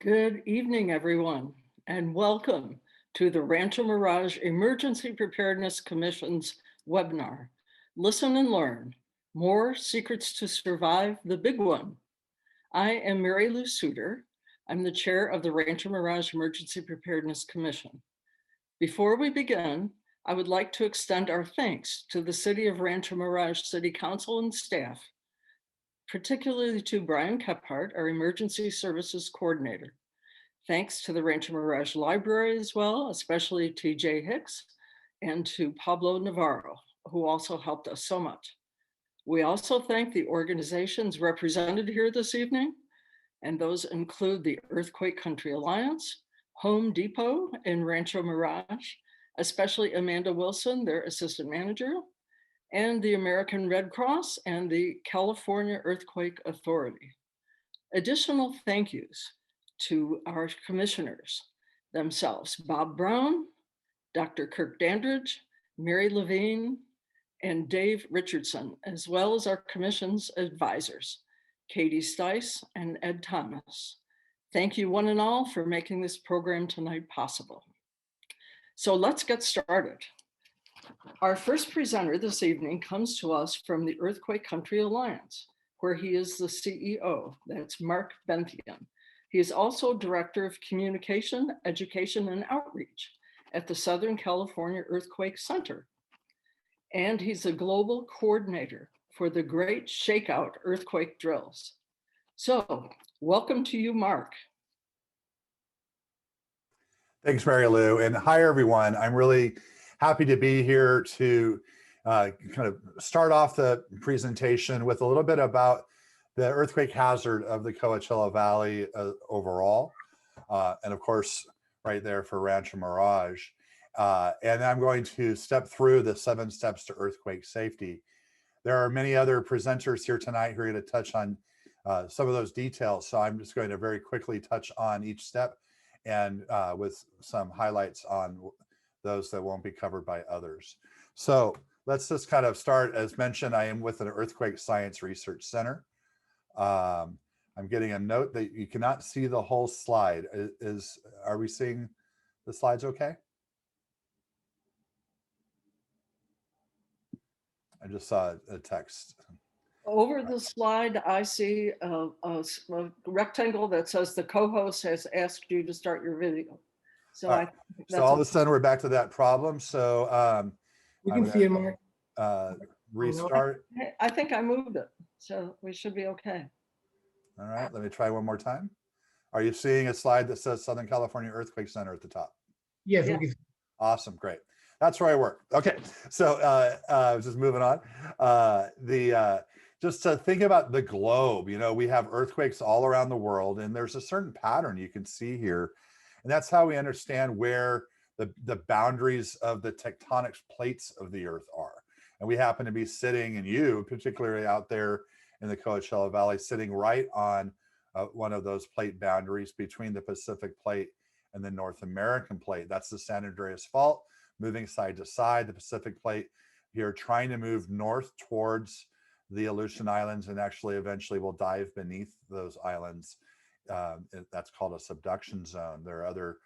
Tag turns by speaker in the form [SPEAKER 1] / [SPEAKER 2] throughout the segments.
[SPEAKER 1] Good evening, everyone, and welcome to the Rancho Mirage Emergency Preparedness Commission's webinar, Listen and Learn, More Secrets to Survive the Big One. I am Mary Lou Suter. I'm the chair of the Rancho Mirage Emergency Preparedness Commission. Before we begin, I would like to extend our thanks to the City of Rancho Mirage City Council and staff, particularly to Brian Kephart, our Emergency Services Coordinator. Thanks to the Rancho Mirage Library as well, especially to Jay Hicks and to Pablo Navarro, who also helped us so much. We also thank the organizations represented here this evening, and those include the Earthquake Country Alliance, Home Depot in Rancho Mirage, especially Amanda Wilson, their assistant manager, and the American Red Cross and the California Earthquake Authority. Additional thank yous to our commissioners themselves, Bob Brown, Dr. Kirk Dandridge, Mary Levine, and Dave Richardson, as well as our commission's advisors, Katie Stice and Ed Thomas. Thank you one and all for making this program tonight possible. So let's get started. Our first presenter this evening comes to us from the Earthquake Country Alliance, where he is the CEO. That's Mark Benthian. He is also Director of Communication, Education, and Outreach at the Southern California Earthquake Center. And he's a global coordinator for the Great ShakeOut earthquake drills. So welcome to you, Mark.
[SPEAKER 2] Thanks, Mary Lou, and hi, everyone. I'm really happy to be here to kind of start off the presentation with a little bit about the earthquake hazard of the Coachella Valley overall, and of course, right there for Rancho Mirage. And I'm going to step through the 7 steps to earthquake safety. There are many other presenters here tonight who are going to touch on some of those details, so I'm just going to very quickly touch on each step and with some highlights on those that won't be covered by others. So let's just kind of start. As mentioned, I am with an Earthquake Science Research Center. I'm getting a note that you cannot see the whole slide. Are we seeing the slides okay? I just saw a text.
[SPEAKER 1] Over the slide, I see a rectangle that says the co-host has asked you to start your video. So
[SPEAKER 2] all right. So all of a sudden we're back to that problem. So
[SPEAKER 3] we can see it, Mark.
[SPEAKER 2] Restart.
[SPEAKER 1] I think I moved it, so we should be okay.
[SPEAKER 2] All right, let me try one more time. Are you seeing a slide that says Southern California Earthquake Center at the top?
[SPEAKER 3] Yes, we can.
[SPEAKER 2] Awesome, great. That's where I work. Okay, so just moving on. Just to think about the globe, you know, we have earthquakes all around the world, and there's a certain pattern you can see here. And that's how we understand where the boundaries of the tectonic plates of the earth are. And we happen to be sitting, and you particularly out there in the Coachella Valley, sitting right on one of those plate boundaries between the Pacific Plate and the North American Plate. That's the San Andreas Fault, moving side to side. The Pacific Plate here trying to move north towards the Aleutian Islands, and actually eventually will dive beneath those islands. That's called a subduction zone. There are other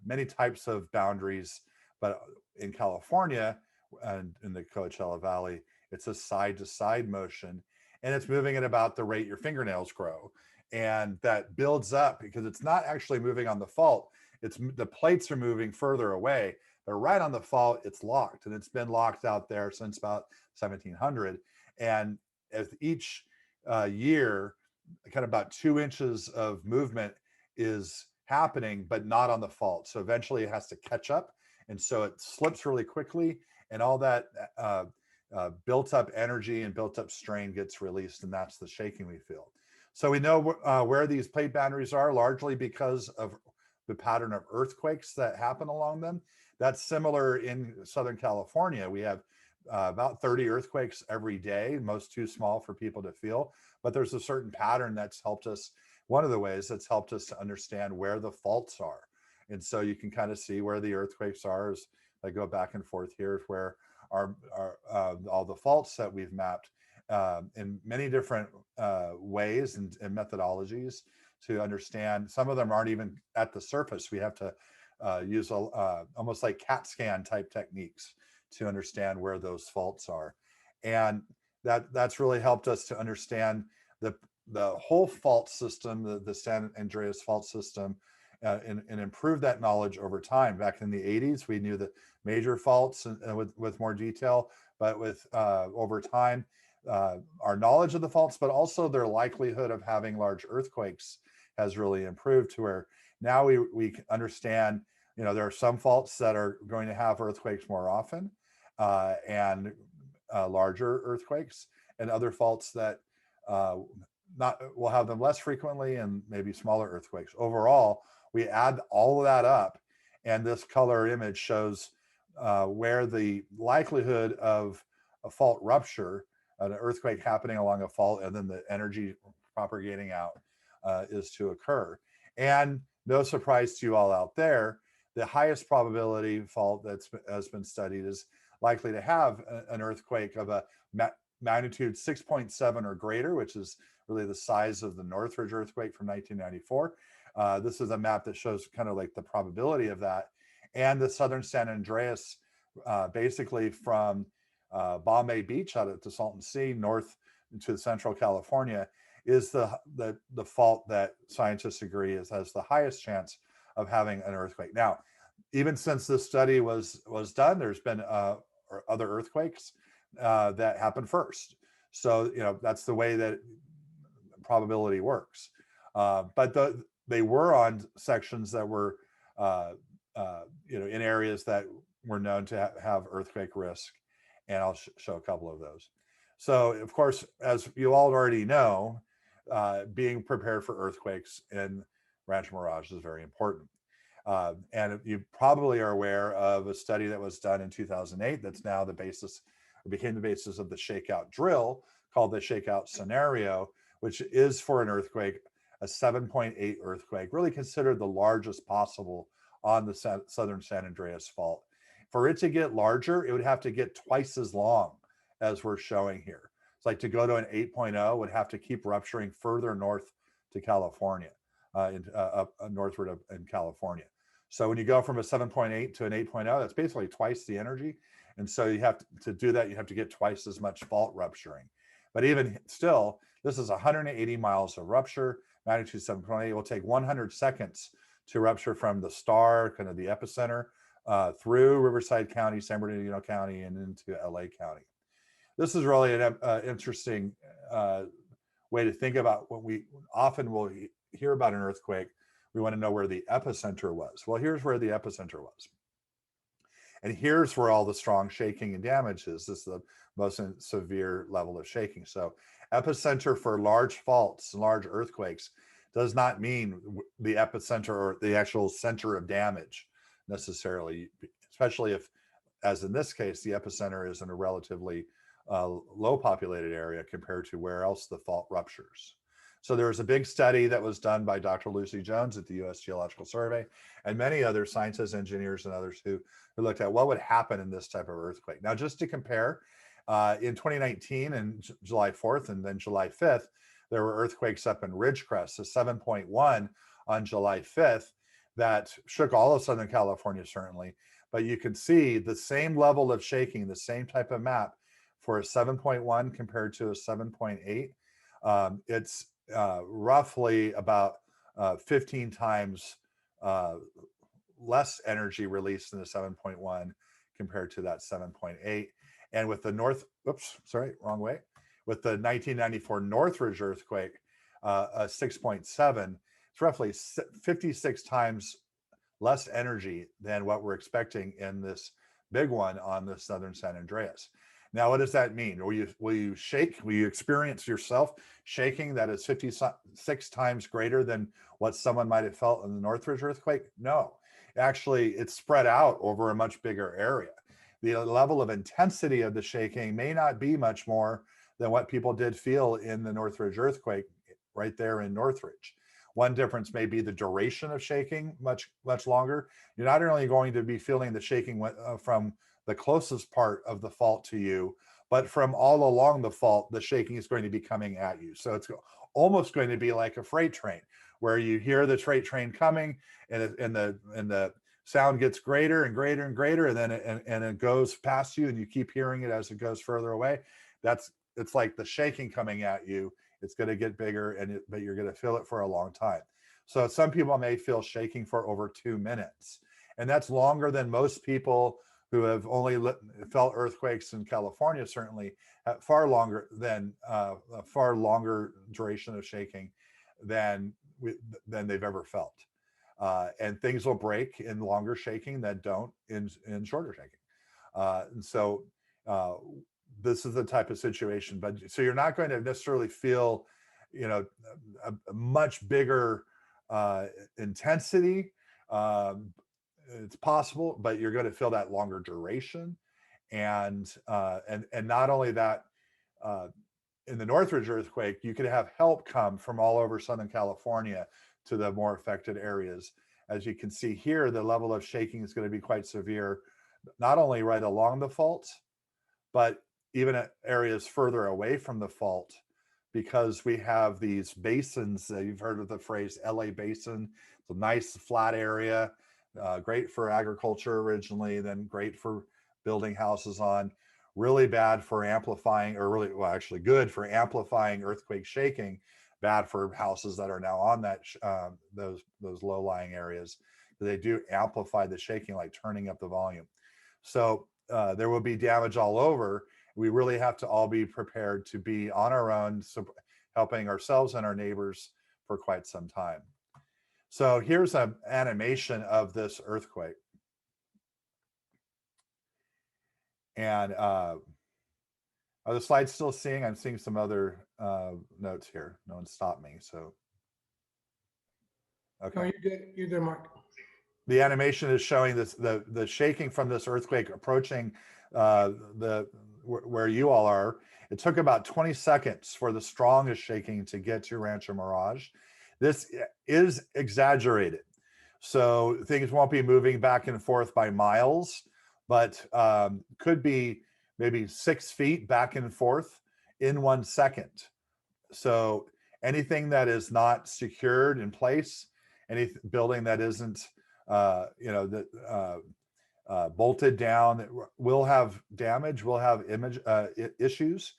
[SPEAKER 2] many types of boundaries, but in California and in the Coachella Valley, it's a side-to-side motion, and it's moving at about the rate your fingernails grow. And that builds up because it's not actually moving on the fault. It's the plates are moving further away, but right on the fault, it's locked, and it's been locked out there since about 1700. And as each year, kind of about 2 inches of movement is happening, but not on the fault. So eventually it has to catch up. And so it slips really quickly, and all that built up energy and built up strain gets released, and that's the shaking we feel. So we know where these plate boundaries are, largely because of the pattern of earthquakes that happen along them. That's similar in Southern California. We have about 30 earthquakes every day, most too small for people to feel, but there's a certain pattern that's helped us. One of the ways that's helped us to understand where the faults are. And so you can kind of see where the earthquakes are as I go back and forth here, where all the faults that we've mapped in many different ways and methodologies. to understand. Some of them aren't even at the surface. We have to use almost like CAT scan type techniques to understand where those faults are. And that's really helped us to understand the whole fault system, the San Andreas fault system, and improve that knowledge over time. Back in the 80s, we knew the major faults with more detail, but with over time, our knowledge of the faults, but also their likelihood of having large earthquakes has really improved to where now we understand, there are some faults that are going to have earthquakes more often and larger earthquakes, and other faults that will have them less frequently and maybe smaller earthquakes. Overall, we add all of that up, and this color image shows where the likelihood of a fault rupture, an earthquake happening along a fault, and then the energy propagating out is to occur. And no surprise to you all out there, the highest probability fault has been studied is likely to have an earthquake of a magnitude 6.7 or greater, which is really the size of the Northridge earthquake from 1994. This is a map that shows kind of like the probability of that. And the southern San Andreas, basically from Bombay Beach out at the Salton Sea north to central California, is the fault that scientists agree has the highest chance of having an earthquake. Now, even since this study was done, there's been other earthquakes that happened first. So, that's the way that probability works. But they were on sections that were, in areas that were known to have earthquake risk. And I'll show a couple of those. So, of course, as you all already know, being prepared for earthquakes in Rancho Mirage is very important. And you probably are aware of a study that was done in 2008 that's now the basis, or became the basis of the ShakeOut drill, called the ShakeOut scenario, which is for an earthquake, a 7.8 earthquake, really considered the largest possible on the southern San Andreas fault. For it to get larger, it would have to get twice as long as we're showing here. It's like to go to an 8.0 would have to keep rupturing further north to California, up northward in California. So when you go from a 7.8 to an 8.0, that's basically twice the energy. And so you have to do that, you have to get twice as much fault rupturing. But even still, this is 180 miles of rupture, magnitude 7.8. It will take 100 seconds to rupture from the star, kind of the epicenter, through Riverside County, San Bernardino County, and into LA County. This is really an interesting way to think about what we often will hear about an earthquake. We want to know where the epicenter was. Well, here's where the epicenter was. And here's where all the strong shaking and damage is. This is the most severe level of shaking. So epicenter for large faults, large earthquakes, does not mean the epicenter or the actual center of damage necessarily, especially if, as in this case, the epicenter is in a relatively low populated area compared to where else the fault ruptures. So there was a big study that was done by Dr. Lucy Jones at the U.S. Geological Survey and many other scientists, engineers, and others who looked at what would happen in this type of earthquake. Now, just to compare, in 2019 and July 4th and then July 5th, there were earthquakes up in Ridgecrest, a 7.1 on July 5th that shook all of Southern California, certainly. But you can see the same level of shaking, the same type of map for a 7.1 compared to a 7.8. It's roughly about 15 times less energy released in the 7.1 compared to that 7.8. And with the with the 1994 Northridge earthquake, a 6.7, it's roughly 56 times less energy than what we're expecting in this big one on the southern San Andreas. Now, what does that mean? Will you shake? Will you experience yourself shaking that is 56 times greater than what someone might have felt in the Northridge earthquake? No, actually, it's spread out over a much bigger area. The level of intensity of the shaking may not be much more than what people did feel in the Northridge earthquake right there in Northridge. One difference may be the duration of shaking, much longer. You're not only going to be feeling the shaking from the closest part of the fault to you, but from all along the fault, the shaking is going to be coming at you. So it's almost going to be like a freight train, where you hear the freight train coming, and the sound gets greater and greater and greater, and then it goes past you, and you keep hearing it as it goes further away. It's like the shaking coming at you. It's going to get bigger, but you're going to feel it for a long time. So some people may feel shaking for over 2 minutes, and that's longer than most people who have only felt earthquakes in California, certainly far longer duration of shaking than they've ever felt. And things will break in longer shaking that don't in shorter shaking. And so this is the type of situation, but so you're not going to necessarily feel, a much bigger intensity. It's possible, but you're going to feel that longer duration. And not only that, in the Northridge earthquake, you could have help come from all over Southern California to the more affected areas. As you can see here, the level of shaking is going to be quite severe, not only right along the fault, but even at areas further away from the fault, because we have these basins. You've heard of the phrase LA Basin. It's a nice flat area, great for agriculture originally, then great for building houses on, really bad for amplifying, or really, well, actually good for amplifying earthquake shaking, bad for houses that are now on that those low-lying areas. They do amplify the shaking, like turning up the volume. So there will be damage all over. We really have to all be prepared to be on our own, helping ourselves and our neighbors for quite some time. So here's an animation of this earthquake. And are the slides still seeing? I'm seeing some other notes here. No one stopped me, so. Okay.
[SPEAKER 3] No, you're good. You're good, Mark.
[SPEAKER 2] The animation is showing this, the shaking from this earthquake approaching where you all are. It took about 20 seconds for the strongest shaking to get to Rancho Mirage. This is exaggerated, so things won't be moving back and forth by miles, but could be maybe 6 feet back and forth in 1 second. So anything that is not secured in place, any building that isn't bolted down, will have damage, will have issues,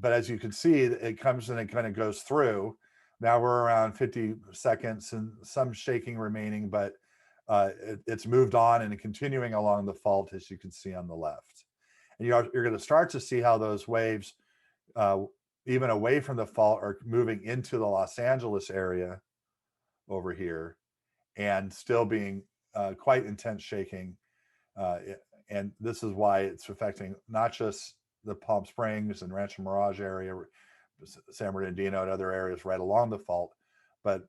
[SPEAKER 2] but as you can see, it comes and it kind of goes through. Now we're around 50 seconds and some shaking remaining, but it's moved on and continuing along the fault, as you can see on the left. And you're going to start to see how those waves, even away from the fault, are moving into the Los Angeles area over here, and still being quite intense shaking. And this is why it's affecting not just the Palm Springs and Rancho Mirage area, San Bernardino, and other areas right along the fault, but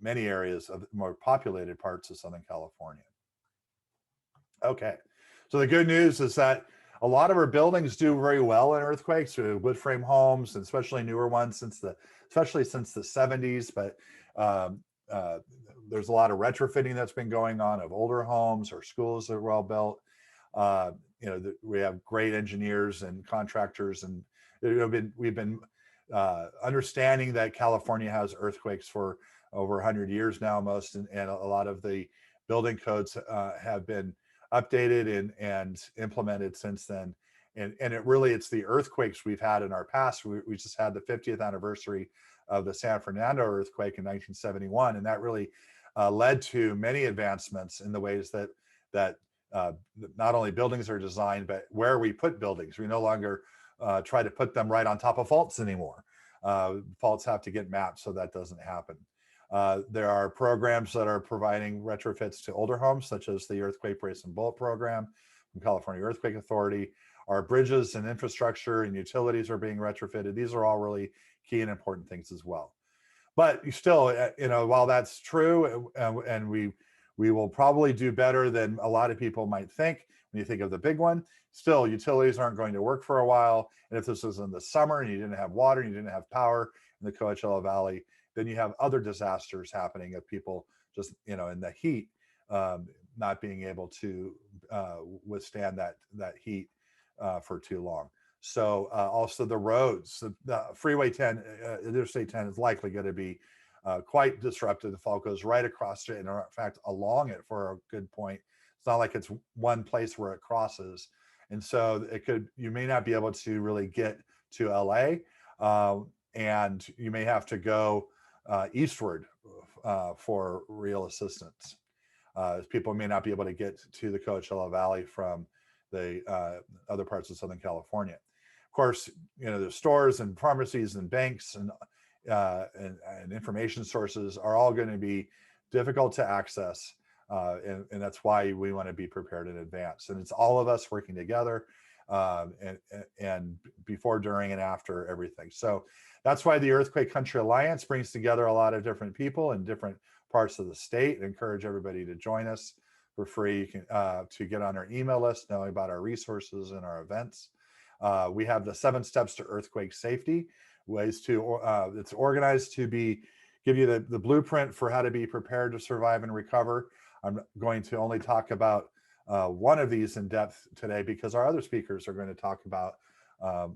[SPEAKER 2] many areas of more populated parts of Southern California. Okay, so the good news is that a lot of our buildings do very well in earthquakes, wood frame homes, and especially newer ones especially since the 70s. But there's a lot of retrofitting that's been going on of older homes or schools that are well built. We have great engineers and contractors, and we've been understanding that California has earthquakes for over 100 years now, and a lot of the building codes have been updated and implemented since then. And it's the earthquakes we've had in our past. We just had the 50th anniversary of the San Fernando earthquake in 1971, and that really led to many advancements in the ways that not only buildings are designed, but where we put buildings. We no longer try to put them right on top of faults anymore. Faults have to get mapped so that doesn't happen. There are programs that are providing retrofits to older homes, such as the Earthquake Brace and Bolt program from California Earthquake Authority. Our bridges and infrastructure and utilities are being retrofitted. These are all really key and important things as well. But you still, while that's true, and we will probably do better than a lot of people might think when you think of the big one, still utilities aren't going to work for a while. And if this was in the summer and you didn't have water and you didn't have power in the Coachella Valley, then you have other disasters happening of people just, in the heat, not being able to withstand that heat for too long. So also the roads, the Freeway 10, Interstate 10 is likely going to be quite disrupted. The fault goes right across it, and in fact along it for a good point. It's not like it's one place where it crosses, and so you may not be able to really get to LA, and you may have to go eastward for real assistance. People may not be able to get to the Coachella Valley from the other parts of Southern California. Of course, the stores and pharmacies and banks and information sources are all going to be difficult to access, and that's why we want to be prepared in advance. And it's all of us working together, and before, during, and after everything. So that's why the Earthquake Country Alliance brings together a lot of different people in different parts of the state. I encourage everybody to join us for free. You can to get on our email list, knowing about our resources and our events. We have the 7 steps to earthquake safety, ways to it's organized to give you the blueprint for how to be prepared to survive and recover. I'm going to only talk about one of these in depth today because our other speakers are going to talk about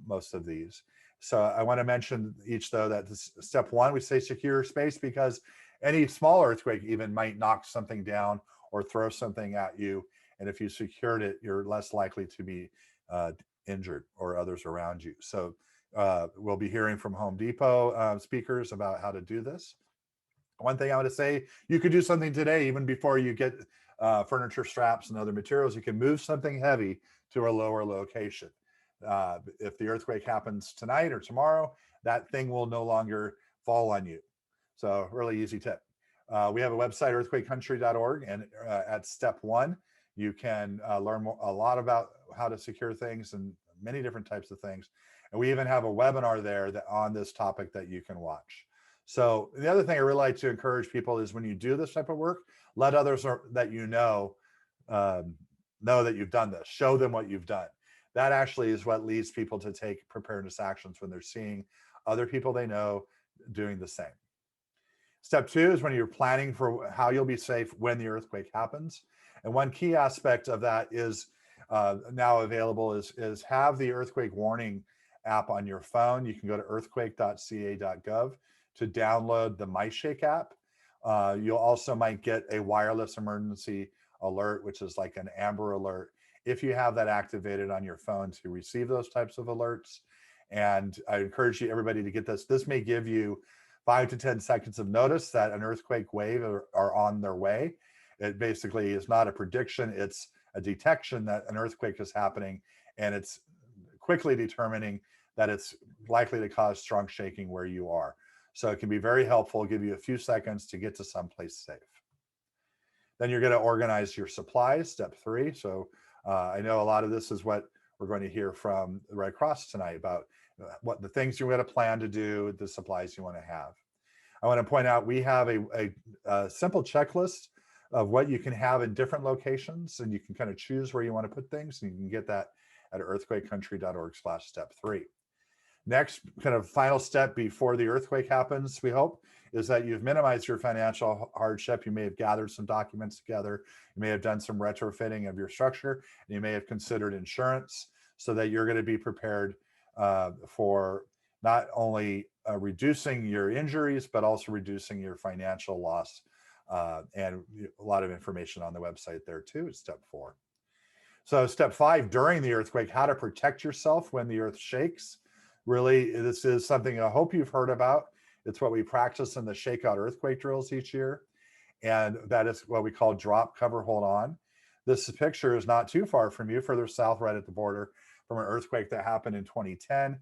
[SPEAKER 2] most of these. So I want to mention each, though, that step 1, we say secure space, because any small earthquake even might knock something down or throw something at you. And if you secured it, you're less likely to be injured or others around you. So we'll be hearing from Home Depot speakers about how to do this. One thing I want to say, you could do something today, even before you get furniture straps and other materials. You can move something heavy to a lower location. If the earthquake happens tonight or tomorrow, that thing will no longer fall on you. So really easy tip. We have a website, earthquakecountry.org, and at step 1, you can learn a lot about how to secure things and many different types of things. And we even have a webinar there on this topic that you can watch. So the other thing I really like to encourage people is, when you do this type of work, let others that you know that you've done this. Show them what you've done. That actually is what leads people to take preparedness actions, when they're seeing other people they know doing the same. Step 2 is when you're planning for how you'll be safe when the earthquake happens. And one key aspect of that is now available is have the earthquake warning app on your phone. You can go to earthquake.ca.gov to download the MyShake app. You'll also might get a wireless emergency alert, which is like an Amber Alert, if you have that activated on your phone to receive those types of alerts. And I encourage everybody to get this. This may give you 5 to 10 seconds of notice that an earthquake wave are on their way. It basically is not a prediction, it's a detection that an earthquake is happening, and it's quickly determining that it's likely to cause strong shaking where you are. So it can be very helpful, give you a few seconds to get to someplace safe. Then you're going to organize your supplies, step 3. So I know a lot of this is what we're going to hear from the Red Cross tonight about what the things you're going to plan to do, the supplies you want to have. I want to point out we have a simple checklist of what you can have in different locations, and you can kind of choose where you want to put things, and you can get that at earthquakecountry.org/step3. Next, kind of final step before the earthquake happens, we hope, is that you've minimized your financial hardship. You may have gathered some documents together. You may have done some retrofitting of your structure, and you may have considered insurance, so that you're going to be prepared for not only reducing your injuries, but also reducing your financial loss. And a lot of information on the website there too. It's step 4. So step 5, during the earthquake, how to protect yourself when the earth shakes. Really, this is something I hope you've heard about. It's what we practice in the ShakeOut earthquake drills each year. And that is what we call drop, cover, hold on. This picture is not too far from you, further south, right at the border, from an earthquake that happened in 2010.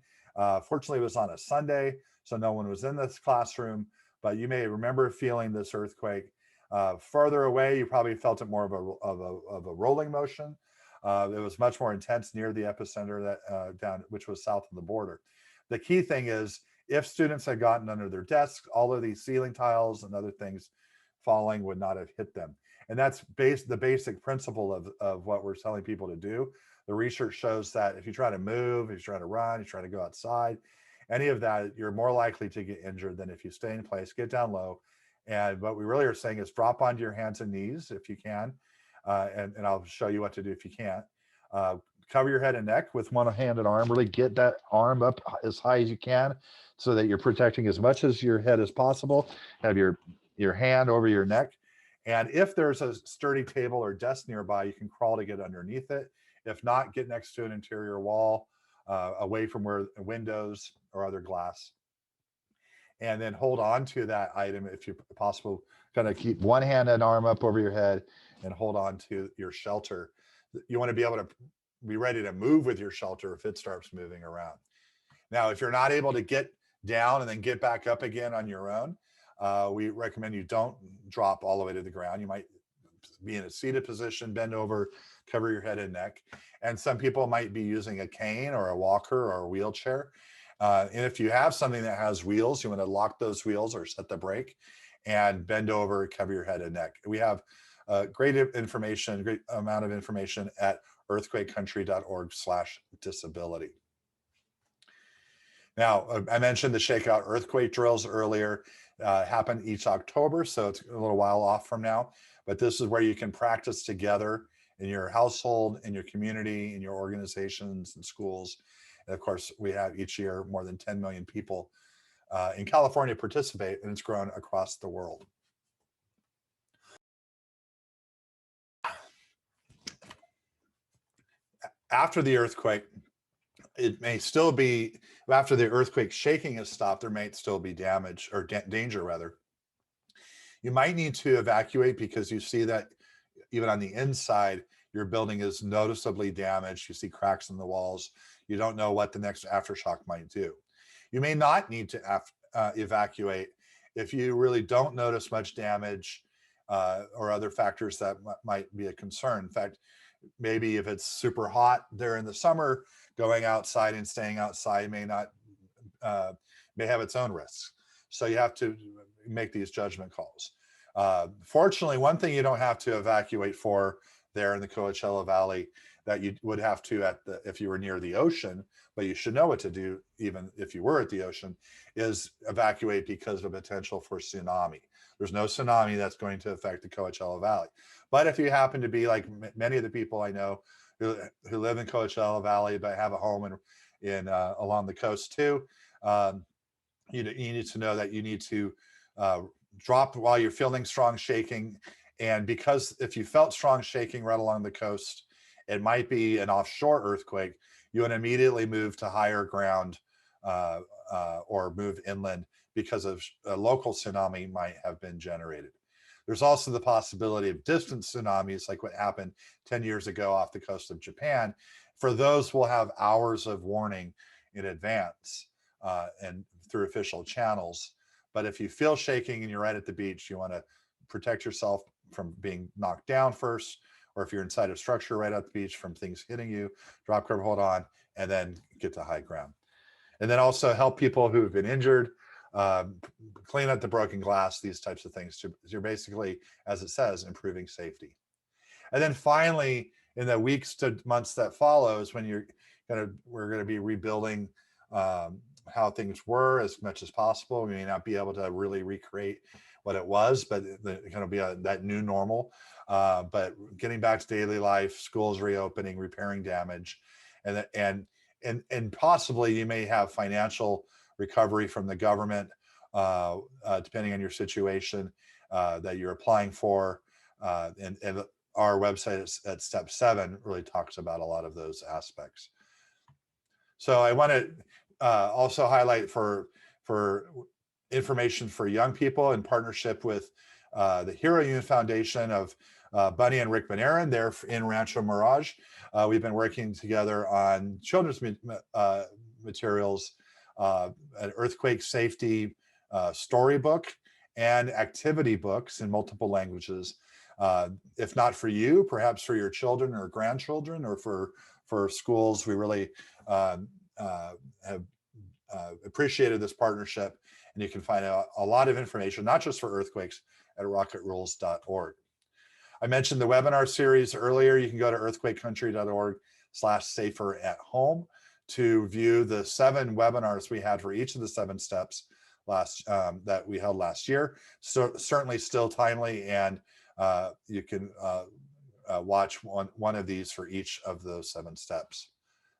[SPEAKER 2] Fortunately, it was on a Sunday, so no one was in this classroom, but you may remember feeling this earthquake. Farther away, you probably felt it more of a rolling motion. It was much more intense near the epicenter, which was south of the border. The key thing is, if students had gotten under their desks, all of these ceiling tiles and other things falling would not have hit them. And that's the basic principle of what we're telling people to do. The research shows that if you try to move, if you try to run, you try to go outside, any of that, you're more likely to get injured than if you stay in place, get down low. And what we really are saying is drop onto your hands and knees if you can. and I'll show you what to do if you can't. Cover your head and neck with one hand and arm. Really get that arm up as high as you can so that you're protecting as much as your head as possible. Have your hand over your neck. And if there's a sturdy table or desk nearby, you can crawl to get underneath it. If not, get next to an interior wall, away from where windows or other glass. And then hold on to that item if you possible. Kind of keep one hand and arm up over your head and hold on to your shelter. You want to be able to be ready to move with your shelter if it starts moving around. Now, if you're not able to get down and then get back up again on your own, we recommend you don't drop all the way to the ground. You might be in a seated position, bend over, cover your head and neck. And some people might be using a cane or a walker or a wheelchair. And if you have something that has wheels, you want to lock those wheels or set the brake and bend over, cover your head and neck. We have great information, great amount of information at earthquakecountry.org/disability. Now, I mentioned the ShakeOut earthquake drills earlier, happen each October, so it's a little while off from now, but this is where you can practice together in your household, in your community, in your organizations and schools. And of course, we have each year more than 10 million people in California participate, and it's grown across the world. After the earthquake, it may still be, after the earthquake shaking has stopped, there might still be damage or danger rather. You might need to evacuate because you see that even on the inside, your building is noticeably damaged. You see cracks in the walls. You don't know what the next aftershock might do. You may not need to evacuate if you really don't notice much damage or other factors that might be a concern. In fact, maybe if it's super hot there in the summer, going outside and staying outside may have its own risks. So you have to make these judgment calls. Fortunately, one thing you don't have to evacuate for there in the Coachella Valley that you would have to if you were near the ocean, but you should know what to do even if you were at the ocean, is evacuate because of potential for tsunami. There's no tsunami that's going to affect the Coachella Valley. But if you happen to be like many of the people I know who live in Coachella Valley but have a home in along the coast too, you need to know that you need to drop while you're feeling strong shaking. And because if you felt strong shaking right along the coast, it might be an offshore earthquake, you would immediately move to higher ground or move inland because of a local tsunami might have been generated. There's also the possibility of distant tsunamis, like what happened 10 years ago off the coast of Japan. For those, we'll have hours of warning in advance and through official channels. But if you feel shaking and you're right at the beach, you want to protect yourself from being knocked down first, or if you're inside a structure right at the beach, from things hitting you, drop, cover, hold on, and then get to high ground. And then also help people who've been injured, clean up the broken glass, these types of things. You're basically, as it says, improving safety. And then finally, in the weeks to months that follow is when we're going to be rebuilding how things were as much as possible. We may not be able to really recreate what it was, but it's going to be that new normal. But getting back to daily life, schools reopening, repairing damage, and possibly you may have financial recovery from the government, depending on your situation that you're applying for. And our website at step 7 really talks about a lot of those aspects. So I want to also highlight for information for young people in partnership with the Hero Youth Foundation of Bunny and Rick Benarin. They're in Rancho Mirage. We've been working together on children's materials, an earthquake safety storybook and activity books in multiple languages. If not for you, perhaps for your children or grandchildren, or for schools. We really have appreciated this partnership, and you can find out a lot of information, not just for earthquakes, at rocketrules.org. I mentioned the webinar series earlier. You can go to earthquakecountry.org/safer-at-home to view the 7 webinars we had for each of the 7 steps that we held last year. So certainly still timely, and you can watch one of these for each of those 7 steps,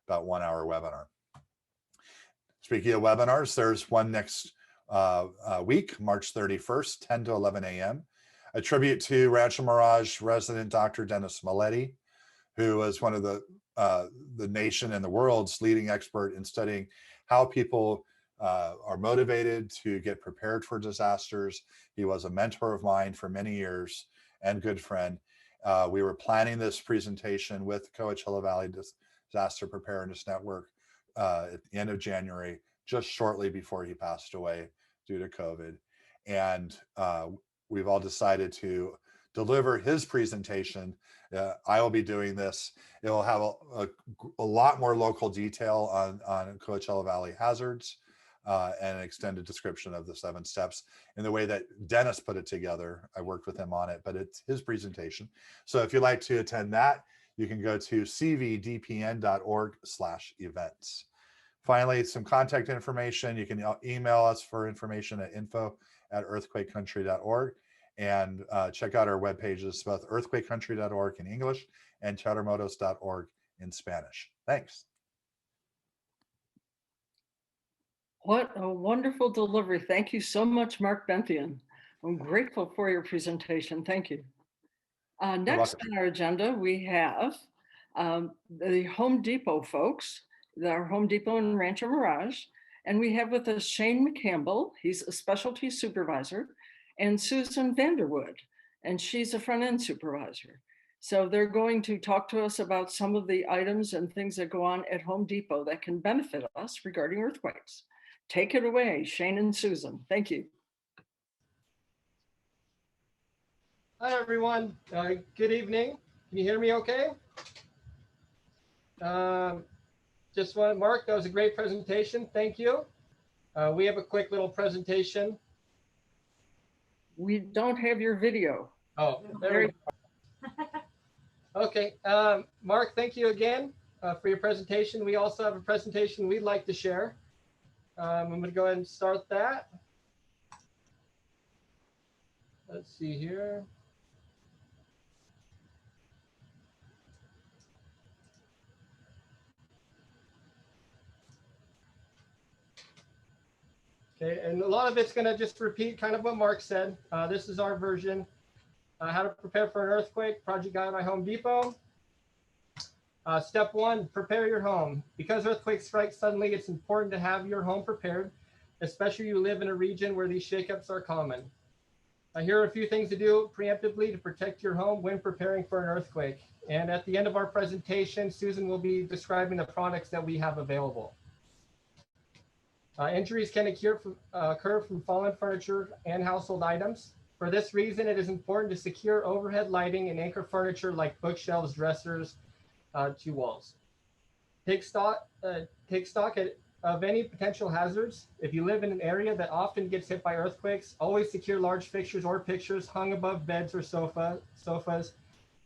[SPEAKER 2] about 1 hour webinar. Speaking of webinars, there's one next week, March 31st, 10 to 11 a.m. A tribute to Rancho Mirage resident Dr. Dennis Maletti, who was one of the nation and the world's leading expert in studying how people are motivated to get prepared for disasters. He was a mentor of mine for many years and good friend. We were planning this presentation with Coachella Valley Disaster Preparedness Network at the end of January, just shortly before he passed away due to COVID. And we've all decided to deliver his presentation. I will be doing this. It will have a lot more local detail on Coachella Valley hazards and an extended description of the 7 steps in the way that Dennis put it together. I worked with him on it, but it's his presentation. So if you'd like to attend that, you can go to cvdpn.org/events. Finally, some contact information. You can email us for information at info@earthquakecountry.org, and check out our web pages, both earthquakecountry.org in English and chartermotos.org in Spanish. Thanks.
[SPEAKER 1] What a wonderful delivery. Thank you so much, Mark Benthian. I'm grateful for your presentation. Thank you. Next on our agenda, we have the Home Depot folks, our Home Depot in Rancho Mirage, and we have with us Shane McCampbell. He's a specialty supervisor, and Susan Vanderwood, and she's a front-end supervisor. So they're going to talk to us about some of the items and things that go on at Home Depot that can benefit us regarding earthquakes. Take it away, Shane and Susan. Thank you.
[SPEAKER 4] Hi, everyone. Good evening. Can you hear me okay? Just want to Mark, that was a great presentation. Thank you. We have a quick little presentation.
[SPEAKER 1] We don't have your video.
[SPEAKER 4] Oh, there we go. Okay. Mark, thank you again for your presentation. We also have a presentation we'd like to share. I'm going to go ahead and start that. Let's see here. Okay, and a lot of it's going to just repeat kind of what Mark said. This is our version. How to prepare for an earthquake, project guide by Home Depot. Step 1, prepare your home. Because earthquakes strike suddenly, it's important to have your home prepared, especially if you live in a region where these shakeups are common. Here are a few things to do preemptively to protect your home when preparing for an earthquake. And at the end of our presentation, Susan will be describing the products that we have available. Injuries can occur from fallen furniture and household items. For this reason, it is important to secure overhead lighting and anchor furniture like bookshelves, dressers, to walls. Take stock of any potential hazards. If you live in an area that often gets hit by earthquakes, always secure large fixtures or pictures hung above beds or sofas,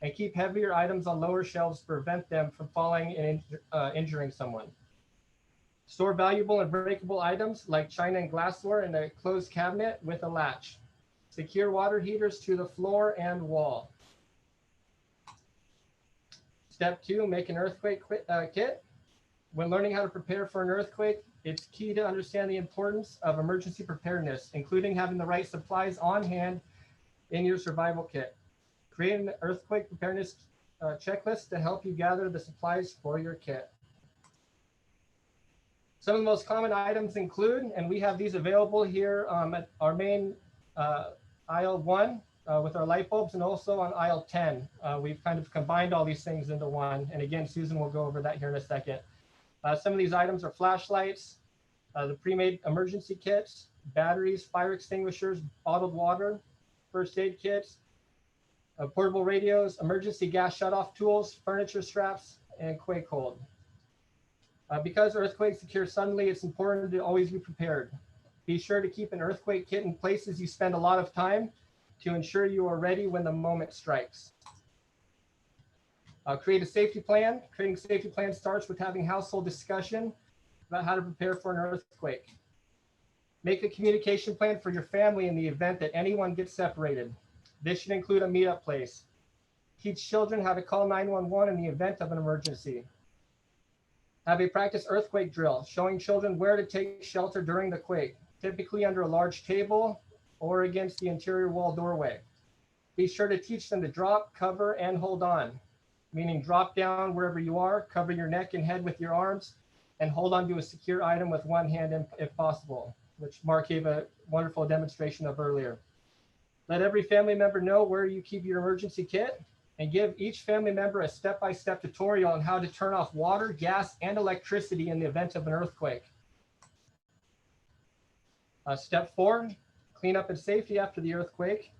[SPEAKER 4] and keep heavier items on lower shelves to prevent them from falling and injuring someone. Store valuable and breakable items like china and glassware in a closed cabinet with a latch. Secure water heaters to the floor and wall. Step 2, make an earthquake kit. When learning how to prepare for an earthquake, it's key to understand the importance of emergency preparedness, including having the right supplies on hand in your survival kit. Create an earthquake preparedness checklist to help you gather the supplies for your kit. Some of the most common items include, and we have these available here at our main aisle 1 with our light bulbs, and also on aisle 10. We've kind of combined all these things into one. And again, Susan will go over that here in a second. Some of these items are flashlights, the pre-made emergency kits, batteries, fire extinguishers, bottled water, first aid kits, portable radios, emergency gas shutoff tools, furniture straps, and quake hold. Because earthquakes occur suddenly, it's important to always be prepared. Be sure to keep an earthquake kit in places you spend a lot of time to ensure you are ready when the moment strikes. Create a safety plan. Creating a safety plan starts with having household discussion about how to prepare for an earthquake. Make a communication plan for your family in the event that anyone gets separated. This should include a meetup place. Teach children how to call 911 in the event of an emergency. Have a practice earthquake drill, showing children where to take shelter during the quake, typically under a large table or against the interior wall doorway. Be sure to teach them to drop, cover, and hold on, meaning drop down wherever you are, cover your neck and head with your arms, and hold on to a secure item with one hand if possible, which Mark gave a wonderful demonstration of earlier. Let every family member know where you keep your emergency kit, and give each family member a step-by-step tutorial on how to turn off water, gas, and electricity in the event of an earthquake. Step 4, clean up and safety after the earthquake.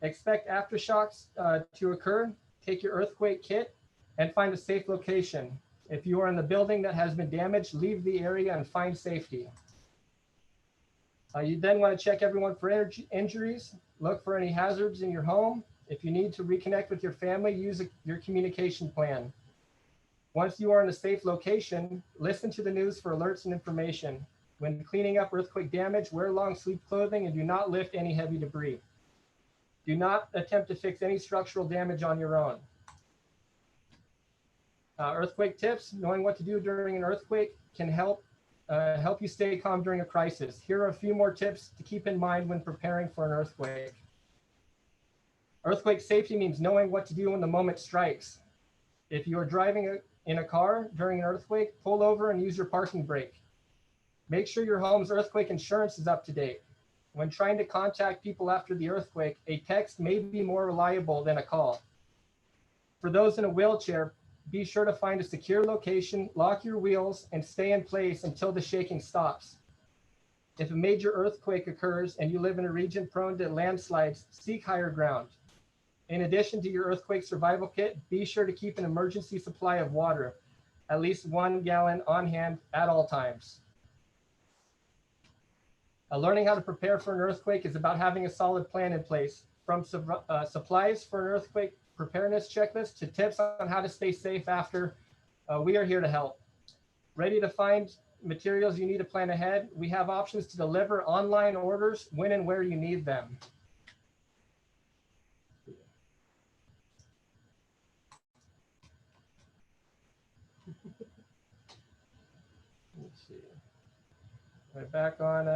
[SPEAKER 4] Expect aftershocks to occur. Take your earthquake kit and find a safe location. If you are in the building that has been damaged, leave the area and find safety. You then want to check everyone for injuries. Look for any hazards in your home. If you need to reconnect with your family, use your communication plan. Once you are in a safe location, listen to the news for alerts and information. When cleaning up earthquake damage, wear long sleeve clothing and do not lift any heavy debris. Do not attempt to fix any structural damage on your own. Earthquake tips: knowing what to do during an earthquake can help you stay calm during a crisis. Here are a few more tips to keep in mind when preparing for an earthquake. Earthquake safety means knowing what to do when the moment strikes. If you are driving in a car during an earthquake, pull over and use your parking brake. Make sure your home's earthquake insurance is up to date. When trying to contact people after the earthquake, a text may be more reliable than a call. For those in a wheelchair, be sure to find a secure location, lock your wheels, and stay in place until the shaking stops. If a major earthquake occurs and you live in a region prone to landslides, seek higher ground. In addition to your earthquake survival kit, be sure to keep an emergency supply of water, at least 1 gallon on hand at all times. Learning how to prepare for an earthquake is about having a solid plan in place, from supplies for an earthquake preparedness checklist to tips on how to stay safe after. We are here to help. Ready to find materials you need to plan ahead? We have options to deliver online orders when and where you need them. Let's see. Right back on.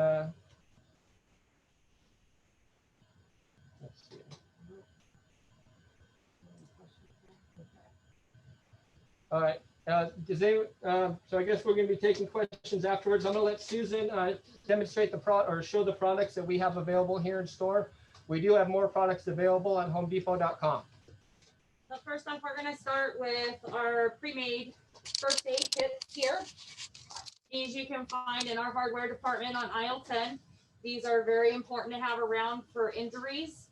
[SPEAKER 4] Let's see. All right. So I guess we're going to be taking questions afterwards. I'm going to let Susan demonstrate or show the products that we have available here in store. We do have more products available on HomeDepot.com.
[SPEAKER 5] So first off, we're going to start with our pre-made first aid kits here. These you can find in our hardware department on aisle 10. These are very important to have around for injuries.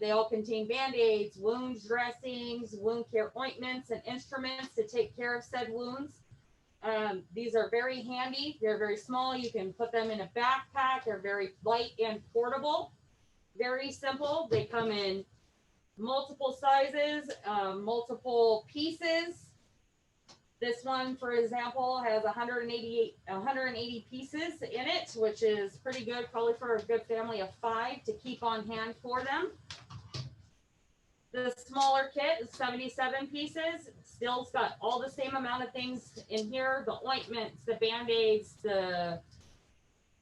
[SPEAKER 5] They all contain Band-Aids, wound dressings, wound care ointments, and instruments to take care of said wounds. These are very handy. They're very small. You can put them in a backpack. They're very light and portable. Very simple. They come in multiple sizes, multiple pieces. This one, for example, has 180 pieces in it, which is pretty good, probably for a good family of 5 to keep on hand for them. The smaller kit is 77 pieces. Still's got all the same amount of things in here: the ointments, the Band-Aids, the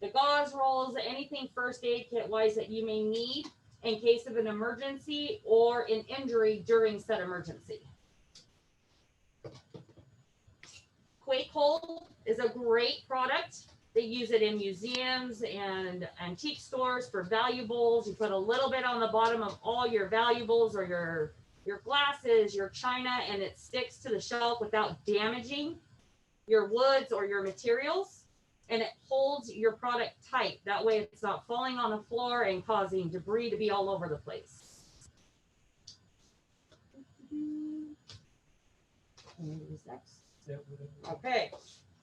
[SPEAKER 5] gauze rolls, anything first aid kit wise that you may need in case of an emergency or an injury during said emergency. Quake Hold is a great product. They use it in museums and antique stores for valuables. You put a little bit on the bottom of all your valuables or your glasses, your china, and it sticks to the shelf without damaging your woods or your materials. And it holds your product tight. That way it's not falling on the floor and causing debris to be all over the place. Who's next? Okay,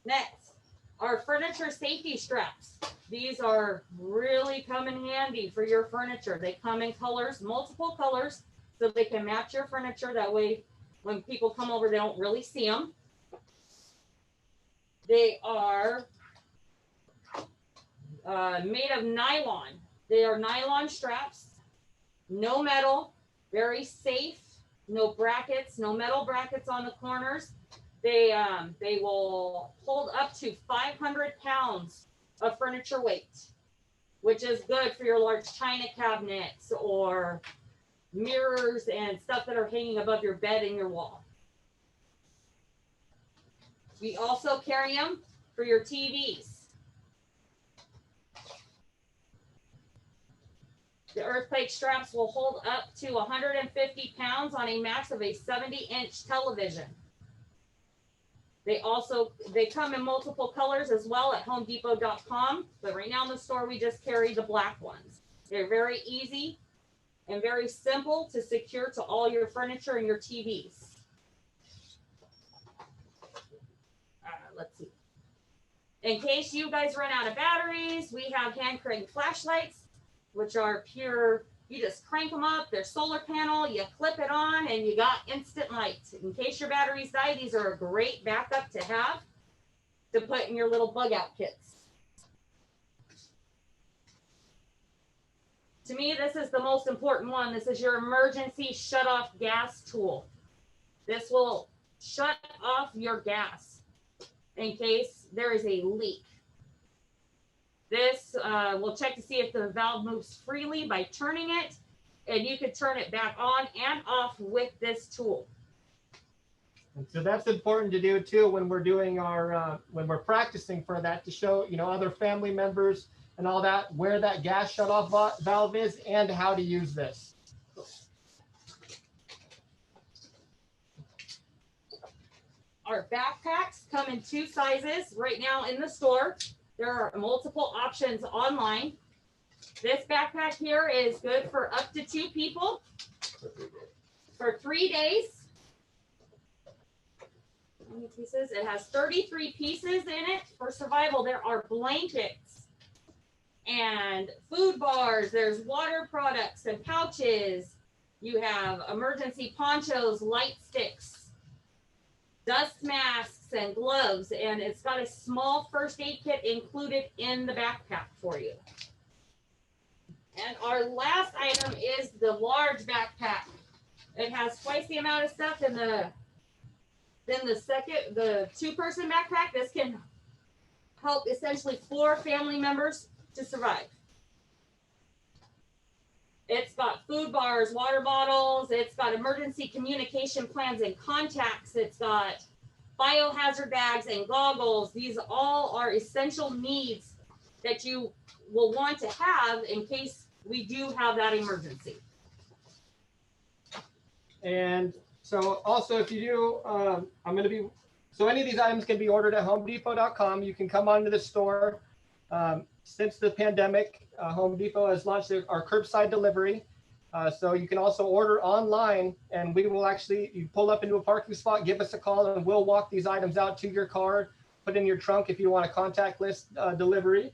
[SPEAKER 5] next, our furniture safety straps. These are really come in handy for your furniture. They come in colors, multiple colors, so they can match your furniture. That way, when people come over, they don't really see them. They are made of nylon. They are nylon straps, no metal, very safe. no brackets, no metal brackets on the corners. They will hold up to 500 pounds of furniture weight, which is good for your large china cabinets or mirrors and stuff that are hanging above your bed and your wall. We also carry them for your TVs. The earthquake straps will hold up to 150 pounds on a max of a 70-inch television. They come in multiple colors as well at homedepot.com, but right now in the store we just carry the black ones. They're very easy and very simple to secure to all your furniture and your TVs. Let's see. In case you guys run out of batteries, we have hand crank flashlights, which are pure, you just crank them up, they're solar panel, you clip it on and you got instant light. In case your batteries die, these are a great backup to have to put in your little bug out kits. To me, this is the most important one. This is your emergency shut off gas tool. This will shut off your gas in case there is a leak. This will check to see if the valve moves freely by turning it, and you can turn it back on and off with this tool.
[SPEAKER 4] And so that's important to do too when we're doing our, when we're practicing for that, to show, you know, other family members and all that, where that gas shutoff valve is and how to use this.
[SPEAKER 5] Our backpacks come in 2 sizes right now in the store. There are multiple options online. This backpack here is good for up to 2 people for 3 days. How many pieces? It has 33 pieces in it. For survival, there are blankets and food bars. There's water products and pouches. You have emergency ponchos, light sticks, dust masks, and gloves, and it's got a small first aid kit included in the backpack for you. And our last item is the large backpack. It has twice the amount of stuff than the 2-person backpack. This can help essentially 4 family members to survive. It's got food bars, water bottles, it's got emergency communication plans and contacts, it's got biohazard bags and goggles. These all are essential needs that you will want to have in case we do have that emergency.
[SPEAKER 4] And so also if you do, so any of these items can be ordered at homedepot.com. You can come onto the store. Since the pandemic, Home Depot has launched our curbside delivery. So you can also order online, and we will actually, you pull up into a parking spot, give us a call, and we'll walk these items out to your car, put in your trunk if you want a contactless delivery.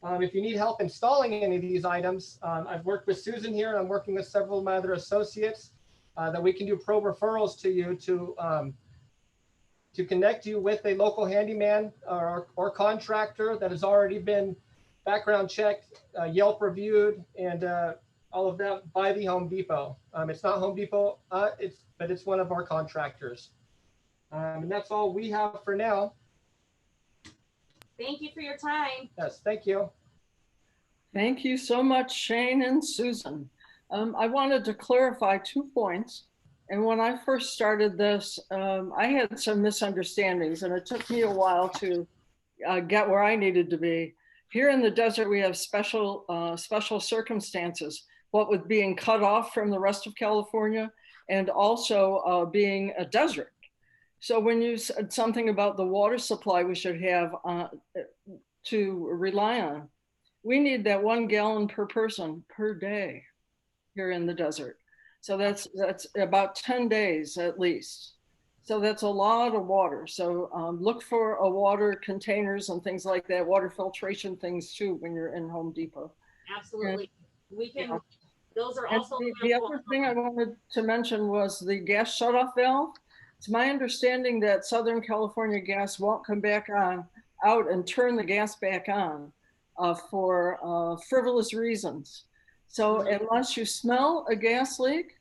[SPEAKER 4] If you need help installing any of these items, I've worked with Susan here, and I'm working with several of my other associates that we can do pro referrals to you to connect you with a local handyman or contractor that has already been background checked, Yelp reviewed, and all of that by the Home Depot. It's not Home Depot, but it's one of our contractors. And that's all we have for now.
[SPEAKER 5] Thank you for your time.
[SPEAKER 4] Yes, thank you.
[SPEAKER 1] Thank you so much, Shane and Susan. I wanted to clarify 2 points. And when I first started this, I had some misunderstandings, and it took me a while to get where I needed to be. Here in the desert, we have special circumstances, what with being cut off from the rest of California and also being a desert. So when you said something about the water supply we should have to rely on, we need that 1 gallon per person per day here in the desert. So that's about 10 days at least. So that's a lot of water. So look for a water containers and things like that, water filtration things too when you're in Home Depot.
[SPEAKER 5] Absolutely.
[SPEAKER 1] And,
[SPEAKER 5] We can,
[SPEAKER 1] yeah.
[SPEAKER 5] those are
[SPEAKER 1] And
[SPEAKER 5] also
[SPEAKER 1] the other thing I wanted to mention was the gas shutoff valve. It's my understanding that Southern California Gas won't come back out and turn the gas back on for frivolous reasons. So unless you smell a gas leak,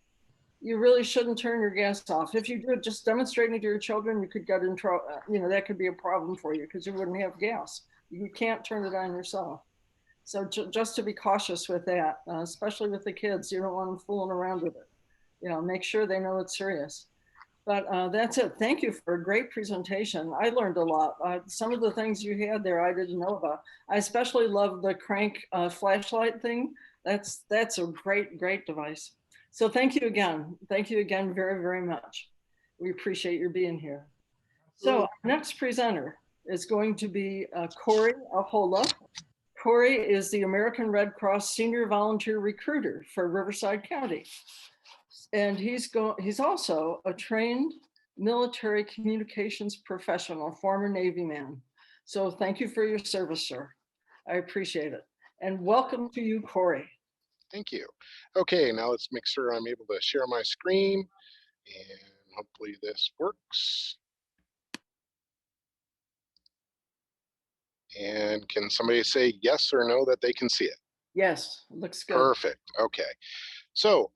[SPEAKER 1] you really shouldn't turn your gas off. If you do it just demonstrating to your children, you could get in trouble. That could be a problem for you because you wouldn't have gas. You can't turn it on yourself. So just to be cautious with that, especially with the kids, you don't want them fooling around with it. Make sure they know it's serious. But that's it. Thank you for a great presentation. I learned a lot. Some of the things you had there I didn't know about. I especially love the crank flashlight thing. That's a great device. So thank you again. Thank you again very, very much. We appreciate your being here. So our next presenter is going to be Corey Ahola. Corey is the American Red Cross Senior Volunteer Recruiter for Riverside County. And he's also a trained military communications professional, former Navy man. So thank you for your service, sir. I appreciate it. And welcome to you, Corey.
[SPEAKER 6] Thank you. Okay, now let's make sure I'm able to share my screen, and hopefully this works. And can somebody say yes or no that they can see it?
[SPEAKER 1] Yes, looks good.
[SPEAKER 6] Perfect. Okay. So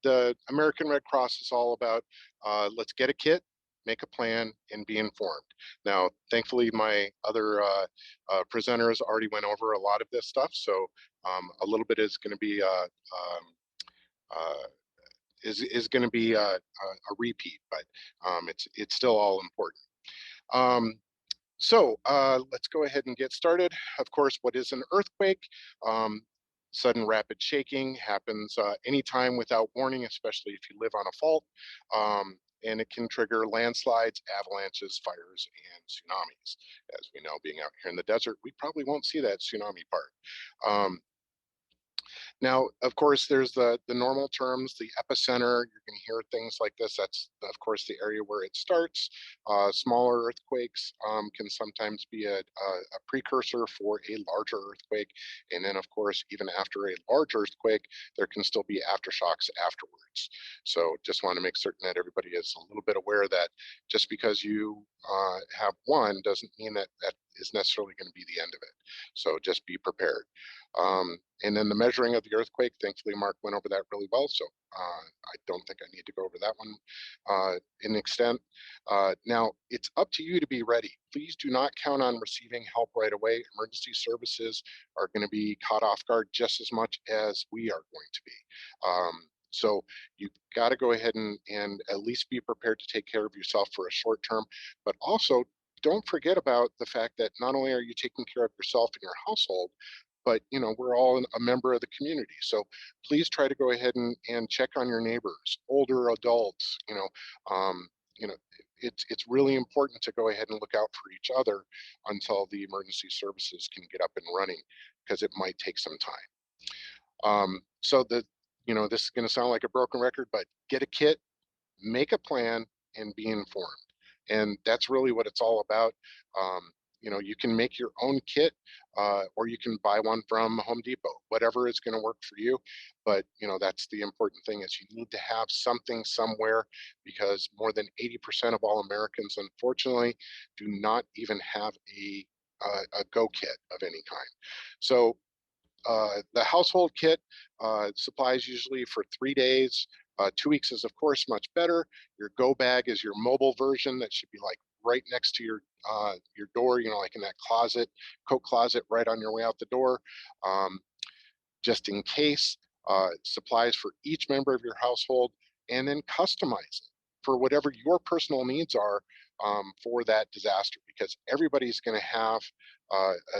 [SPEAKER 6] the American Red Cross is all about let's get a kit, make a plan, and be informed. Now, thankfully, my other presenters already went over a lot of this stuff, so a little bit is going to be is going to be a repeat, but it's still all important. So let's go ahead and get started. Of course, what is an earthquake? Sudden rapid shaking happens anytime without warning, especially if you live on a fault. And it can trigger landslides, avalanches, fires, and tsunamis. As we know, being out here in the desert, we probably won't see that tsunami part. Now, of course, there's the normal terms, the epicenter. You're going to hear things like this. That's, of course, the area where it starts. Smaller earthquakes can sometimes be a precursor for a larger earthquake. And then, of course, even after a large earthquake, there can still be aftershocks afterwards. So just want to make certain that everybody is a little bit aware that just because you have one doesn't mean that that is necessarily going to be the end of it. So just be prepared. And then the measuring of the earthquake, thankfully, Mark went over that really well. So I don't think I need to go over that one in extent. Now, it's up to you to be ready. Please do not count on receiving help right away. Emergency services are going to be caught off guard just as much as we are going to be. So you've got to go ahead and at least be prepared to take care of yourself for a short term, but also don't forget about the fact that not only are you taking care of yourself and your household, but we're all a member of the community. So please try to go ahead and check on your neighbors, older adults. It's really important to go ahead and look out for each other until the emergency services can get up and running, because it might take some time. So this is going to sound like a broken record, but get a kit, make a plan, and be informed. And that's really what it's all about. You can make your own kit, or you can buy one from Home Depot, whatever is going to work for you. But that's the important thing, is you need to have something somewhere, because more than 80% of all Americans, unfortunately, do not even have a go kit of any kind. So the household kit supplies usually for 3 days. 2 weeks is, of course, much better. Your go bag is your mobile version that should be like right next to your door, like in that closet, coat closet, right on your way out the door, just in case. Supplies for each member of your household, and then customize it for whatever your personal needs are for that disaster, because everybody's going to have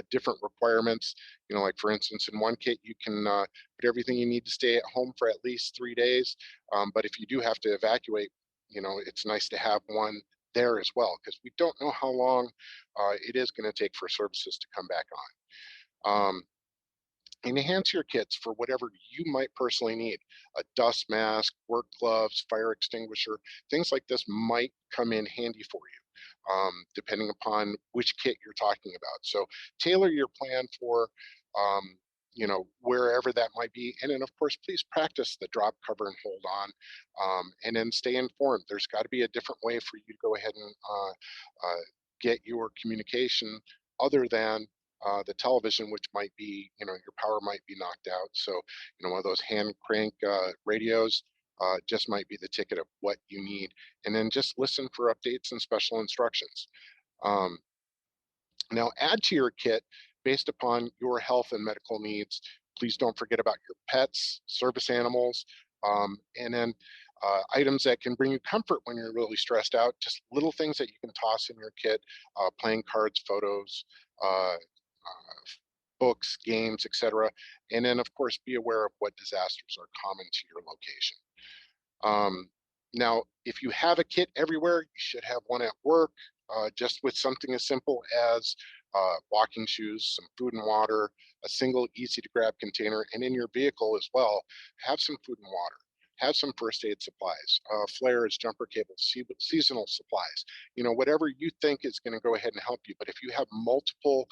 [SPEAKER 6] different requirements. Like for instance, in one kit, you can put everything you need to stay at home for at least 3 days. But if you do have to evacuate, it's nice to have one there as well, because we don't know how long it is going to take for services to come back on. Enhance your kits for whatever you might personally need. A dust mask, work gloves, fire extinguisher, things like this might come in handy for you, depending upon which kit you're talking about. So tailor your plan for wherever that might be. And then, of course, please practice the drop, cover, and hold on, and then stay informed. There's got to be a different way for you to go ahead and get your communication other than the television, which might be, your power might be knocked out. So, one of those hand crank radios, just might be the ticket of what you need. And then just listen for updates and special instructions. Now add to your kit based upon your health and medical needs. Please don't forget about your pets, service animals, and then items that can bring you comfort when you're really stressed out, just little things that you can toss in your kit, playing cards, photos, books, games, etc. And then of course, be aware of what disasters are common to your location. Now, if you have a kit everywhere, you should have one at work, just with something as simple as walking shoes, some food and water, a single easy to grab container, and in your vehicle as well, have some food and water, have some first aid supplies, flares, jumper cables, seasonal supplies, whatever you think is going to go ahead and help you. But if you have multiple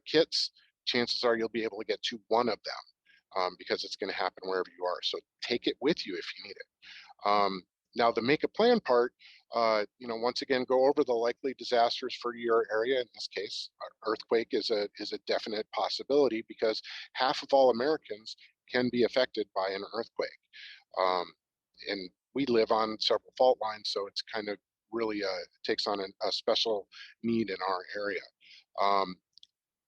[SPEAKER 6] kits, chances are you'll be able to get to one of them because it's going to happen wherever you are. So take it with you if you need it. Now the make a plan part, once again, go over the likely disasters for your area. In this case, earthquake is a definite possibility because half of all Americans can be affected by an earthquake. And we live on several fault lines, so it's kind of really takes on a special need in our area.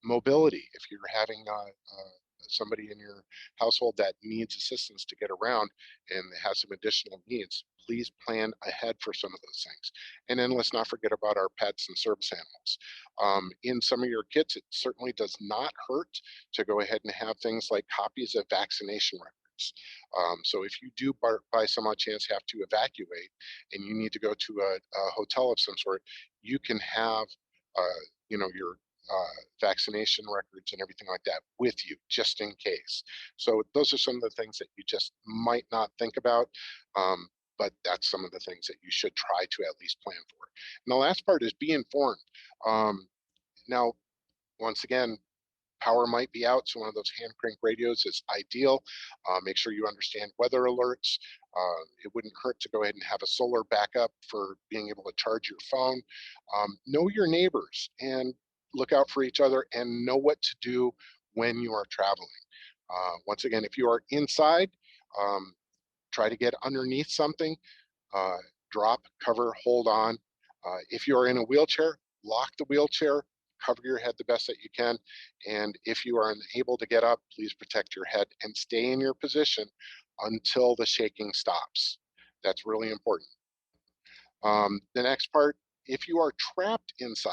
[SPEAKER 6] Mobility, if you're having somebody in your household that needs assistance to get around and has some additional needs, please plan ahead for some of those things. And then let's not forget about our pets and service animals. In some of your kits, it certainly does not hurt to go ahead and have things like copies of vaccination records. So if you do by some odd chance have to evacuate and you need to go to a hotel of some sort, you can have your vaccination records and everything like that with you just in case. So those are some of the things that you just might not think about, but that's some of the things that you should try to at least plan for. And the last part is be informed. Now, once again, power might be out, so one of those hand crank radios is ideal. Make sure you understand weather alerts. It wouldn't hurt to go ahead and have a solar backup for being able to charge your phone. Know your neighbors and look out for each other and know what to do when you are traveling. Once again, if you are inside, try to get underneath something, drop, cover, hold on. If you are in a wheelchair, lock the wheelchair, cover your head the best that you can. And if you are unable to get up, please protect your head and stay in your position until the shaking stops. That's really important. The next part, if you are trapped inside,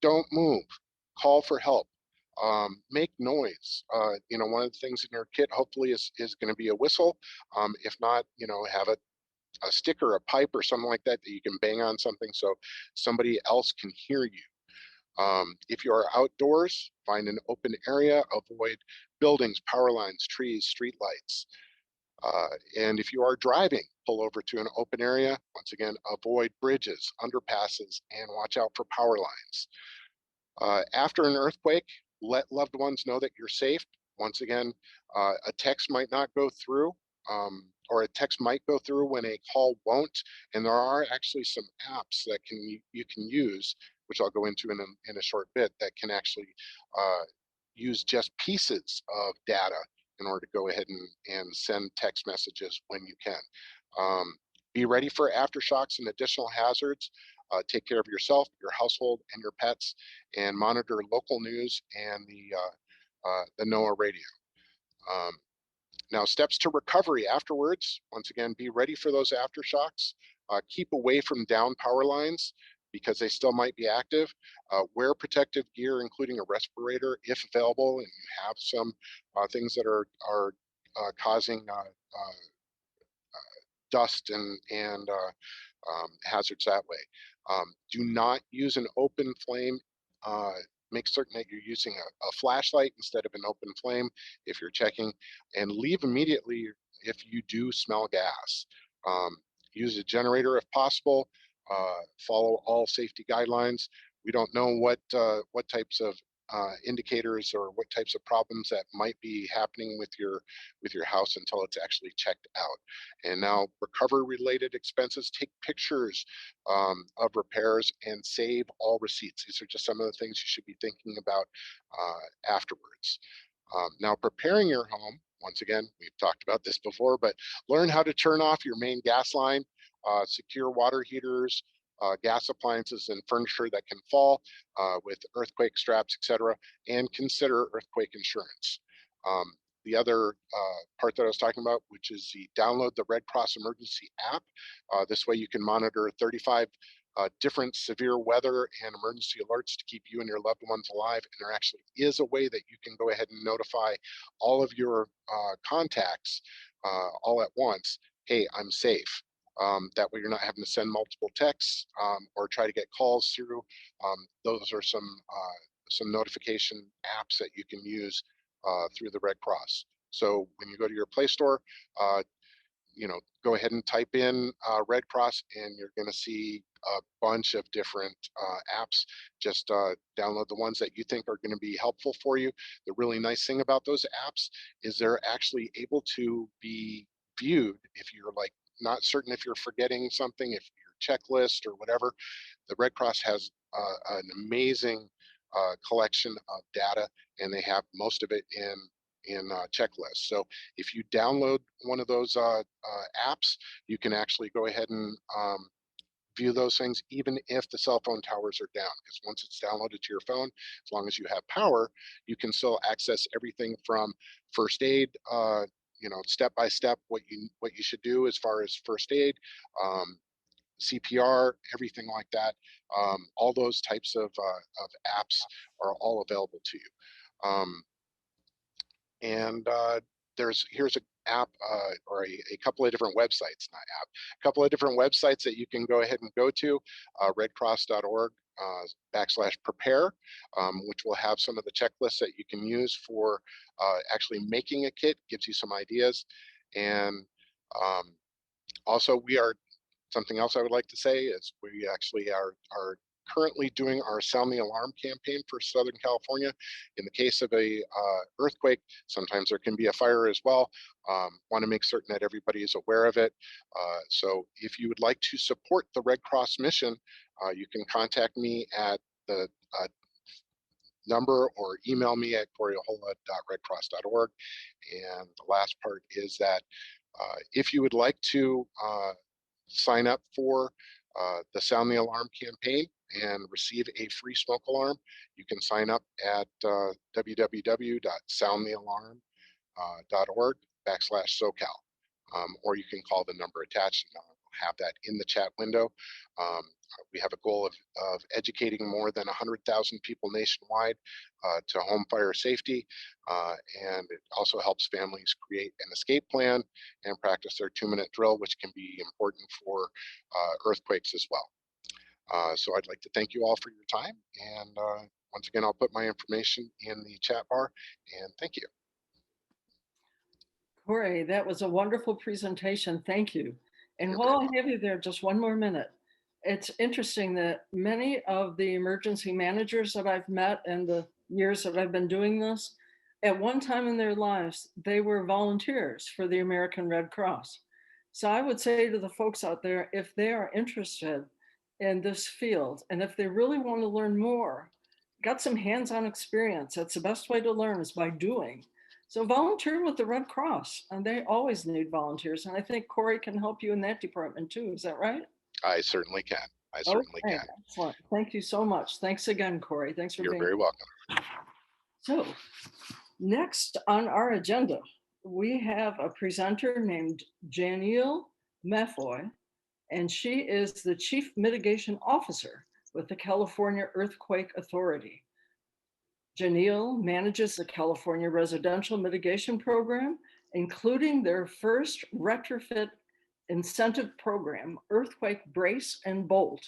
[SPEAKER 6] don't move, call for help, make noise. One of the things in your kit hopefully is going to be a whistle. If not, have a sticker, a pipe or something like that you can bang on something so somebody else can hear you. If you are outdoors, find an open area, avoid buildings, power lines, trees, street lights. And if you are driving, pull over to an open area. Once again, avoid bridges, underpasses, and watch out for power lines. After an earthquake, let loved ones know that you're safe. Once again, a text might not go through, or a text might go through when a call won't. And there are actually some apps that you can use, which I'll go into in a short bit, that can actually use just pieces of data in order to go ahead and send text messages when you can. Be ready for aftershocks and additional hazards. Take care of yourself, your household, and your pets, and monitor local news and the NOAA radio. Now, steps to recovery afterwards. Once again, be ready for those aftershocks. Keep away from down power lines because they still might be active. Wear protective gear, including a respirator if available, and you have some things that are causing dust and hazards that way. Do not use an open flame. Make certain that you're using a flashlight instead of an open flame if you're checking, and leave immediately if you do smell gas. Use a generator if possible. Follow all safety guidelines. We don't know what types of indicators or what types of problems that might be happening with your house until it's actually checked out. And now, recovery related expenses, take pictures of repairs and save all receipts. These are just some of the things you should be thinking about afterwards. Now, preparing your home, once again, we've talked about this before, but learn how to turn off your main gas line, secure water heaters, gas appliances and furniture that can fall with earthquake straps, etc., and consider earthquake insurance. The other part that I was talking about, which is the download the Red Cross Emergency app. This way you can monitor 35 different severe weather and emergency alerts to keep you and your loved ones alive. And there actually is a way that you can go ahead and notify all of your contacts all at once. Hey, I'm safe. That way you're not having to send multiple texts or try to get calls through. Those are some notification apps that you can use through the Red Cross. So when you go to your Play Store, go ahead and type in Red Cross, and you're going to see a bunch of different apps. Just download the ones that you think are going to be helpful for you. The really nice thing about those apps is they're actually able to be viewed if you're like not certain if you're forgetting something, if your checklist or whatever. The Red Cross has an amazing collection of data, and they have most of it in checklists. So if you download one of those apps, you can actually go ahead and view those things even if the cell phone towers are down, because once it's downloaded to your phone, as long as you have power, you can still access everything from first aid, step by step what you should do as far as first aid, CPR, everything like that. All those types of apps are all available to you. Here's an app or a couple of different websites, not app, a couple of different websites that you can go ahead and go to, redcross.org /prepare, which will have some of the checklists that you can use for actually making a kit, gives you some ideas. And also something else I would like to say is we actually are currently doing our Sound the Alarm campaign for Southern California. In the case of a earthquake, sometimes there can be a fire as well. Want to make certain that everybody is aware of it. So if you would like to support the Red Cross mission, you can contact me at the number or email me at coriohola.redcross.org. And the last part is that if you would like to sign up for the Sound the Alarm campaign and receive a free smoke alarm, you can sign up at www.soundthealarm.org /SoCal, or you can call the number attached, and I'll have that in the chat window. We have a goal of educating more than 100,000 people nationwide to home fire safety, and it also helps families create an escape plan and practice their 2-minute drill, which can be important for earthquakes as well. So I'd like to thank you all for your time, and once again, I'll put my information in the chat bar, and thank you.
[SPEAKER 1] Corey, that was a wonderful presentation. Thank you. And
[SPEAKER 6] You're
[SPEAKER 1] while
[SPEAKER 6] very
[SPEAKER 1] I have you there, just one more minute. It's interesting that many of the emergency managers that I've met in the years that I've been doing this, at one time in their lives, they were volunteers for the American Red Cross. So I would say to the folks out there, if they are interested in this field, and if they really want to learn more, got some hands-on experience, that's the best way to learn is by doing. So volunteer with the Red Cross, and they always need volunteers. And I think Corey can help you in that department too. Is that right?
[SPEAKER 6] I certainly can. I certainly can.
[SPEAKER 1] Excellent. Thank you so much. Thanks again, Corey. Thanks for being here.
[SPEAKER 6] You're very welcome.
[SPEAKER 1] So next on our agenda, we have a presenter named Janelle Mefoy, and she is the Chief Mitigation Officer with the California Earthquake Authority. Janelle manages the California Residential Mitigation Program, including their first retrofit incentive program, Earthquake Brace and Bolt.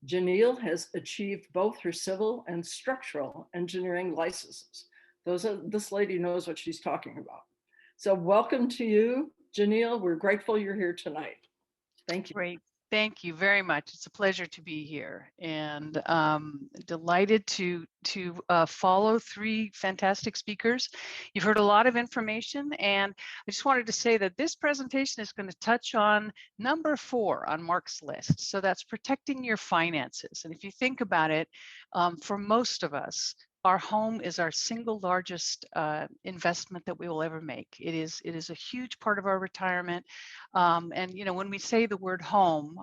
[SPEAKER 1] Janelle has achieved both her civil and structural engineering licenses. This lady knows what she's talking about. So welcome to you, Janelle. We're grateful you're here tonight. Thank you.
[SPEAKER 7] Great. Thank you very much. It's a pleasure to be here, and delighted to follow 3 fantastic speakers. You've heard a lot of information, and I just wanted to say that this presentation is going to touch on number 4 on Mark's list. So that's protecting your finances. And if you think about it, for most of us, our home is our single largest investment that we will ever make. It is a huge part of our retirement. And when we say the word home,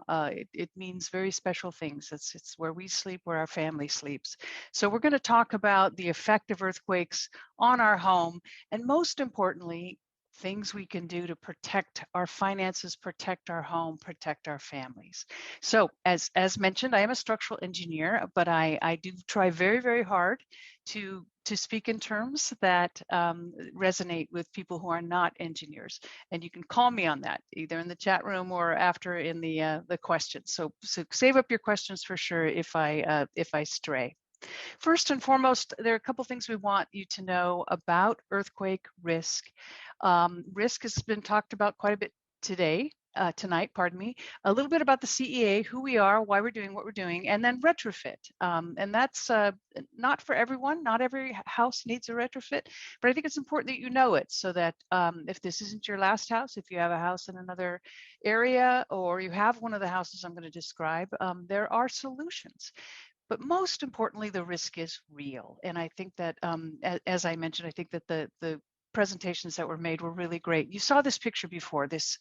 [SPEAKER 7] it means very special things. It's where we sleep, where our family sleeps. So we're going to talk about the effect of earthquakes on our home, and most importantly, things we can do to protect our finances, protect our home, protect our families. So as mentioned, I am a structural engineer, but I do try very, very hard to speak in terms that resonate with people who are not engineers. And you can call me on that, either in the chat room or after in the questions. So save up your questions for sure if I stray. First and foremost, there are a couple things we want you to know about earthquake risk. Risk has been talked about quite a bit tonight, pardon me. A little bit about the CEA, who we are, why we're doing what we're doing, and then retrofit. And that's not for everyone. Not every house needs a retrofit, but I think it's important that you know it so that if this isn't your last house, if you have a house in another area, or you have one of the houses I'm going to describe, there are solutions. But most importantly, the risk is real. And I think that, as I mentioned, I think that the presentations that were made were really great. You saw this picture before. This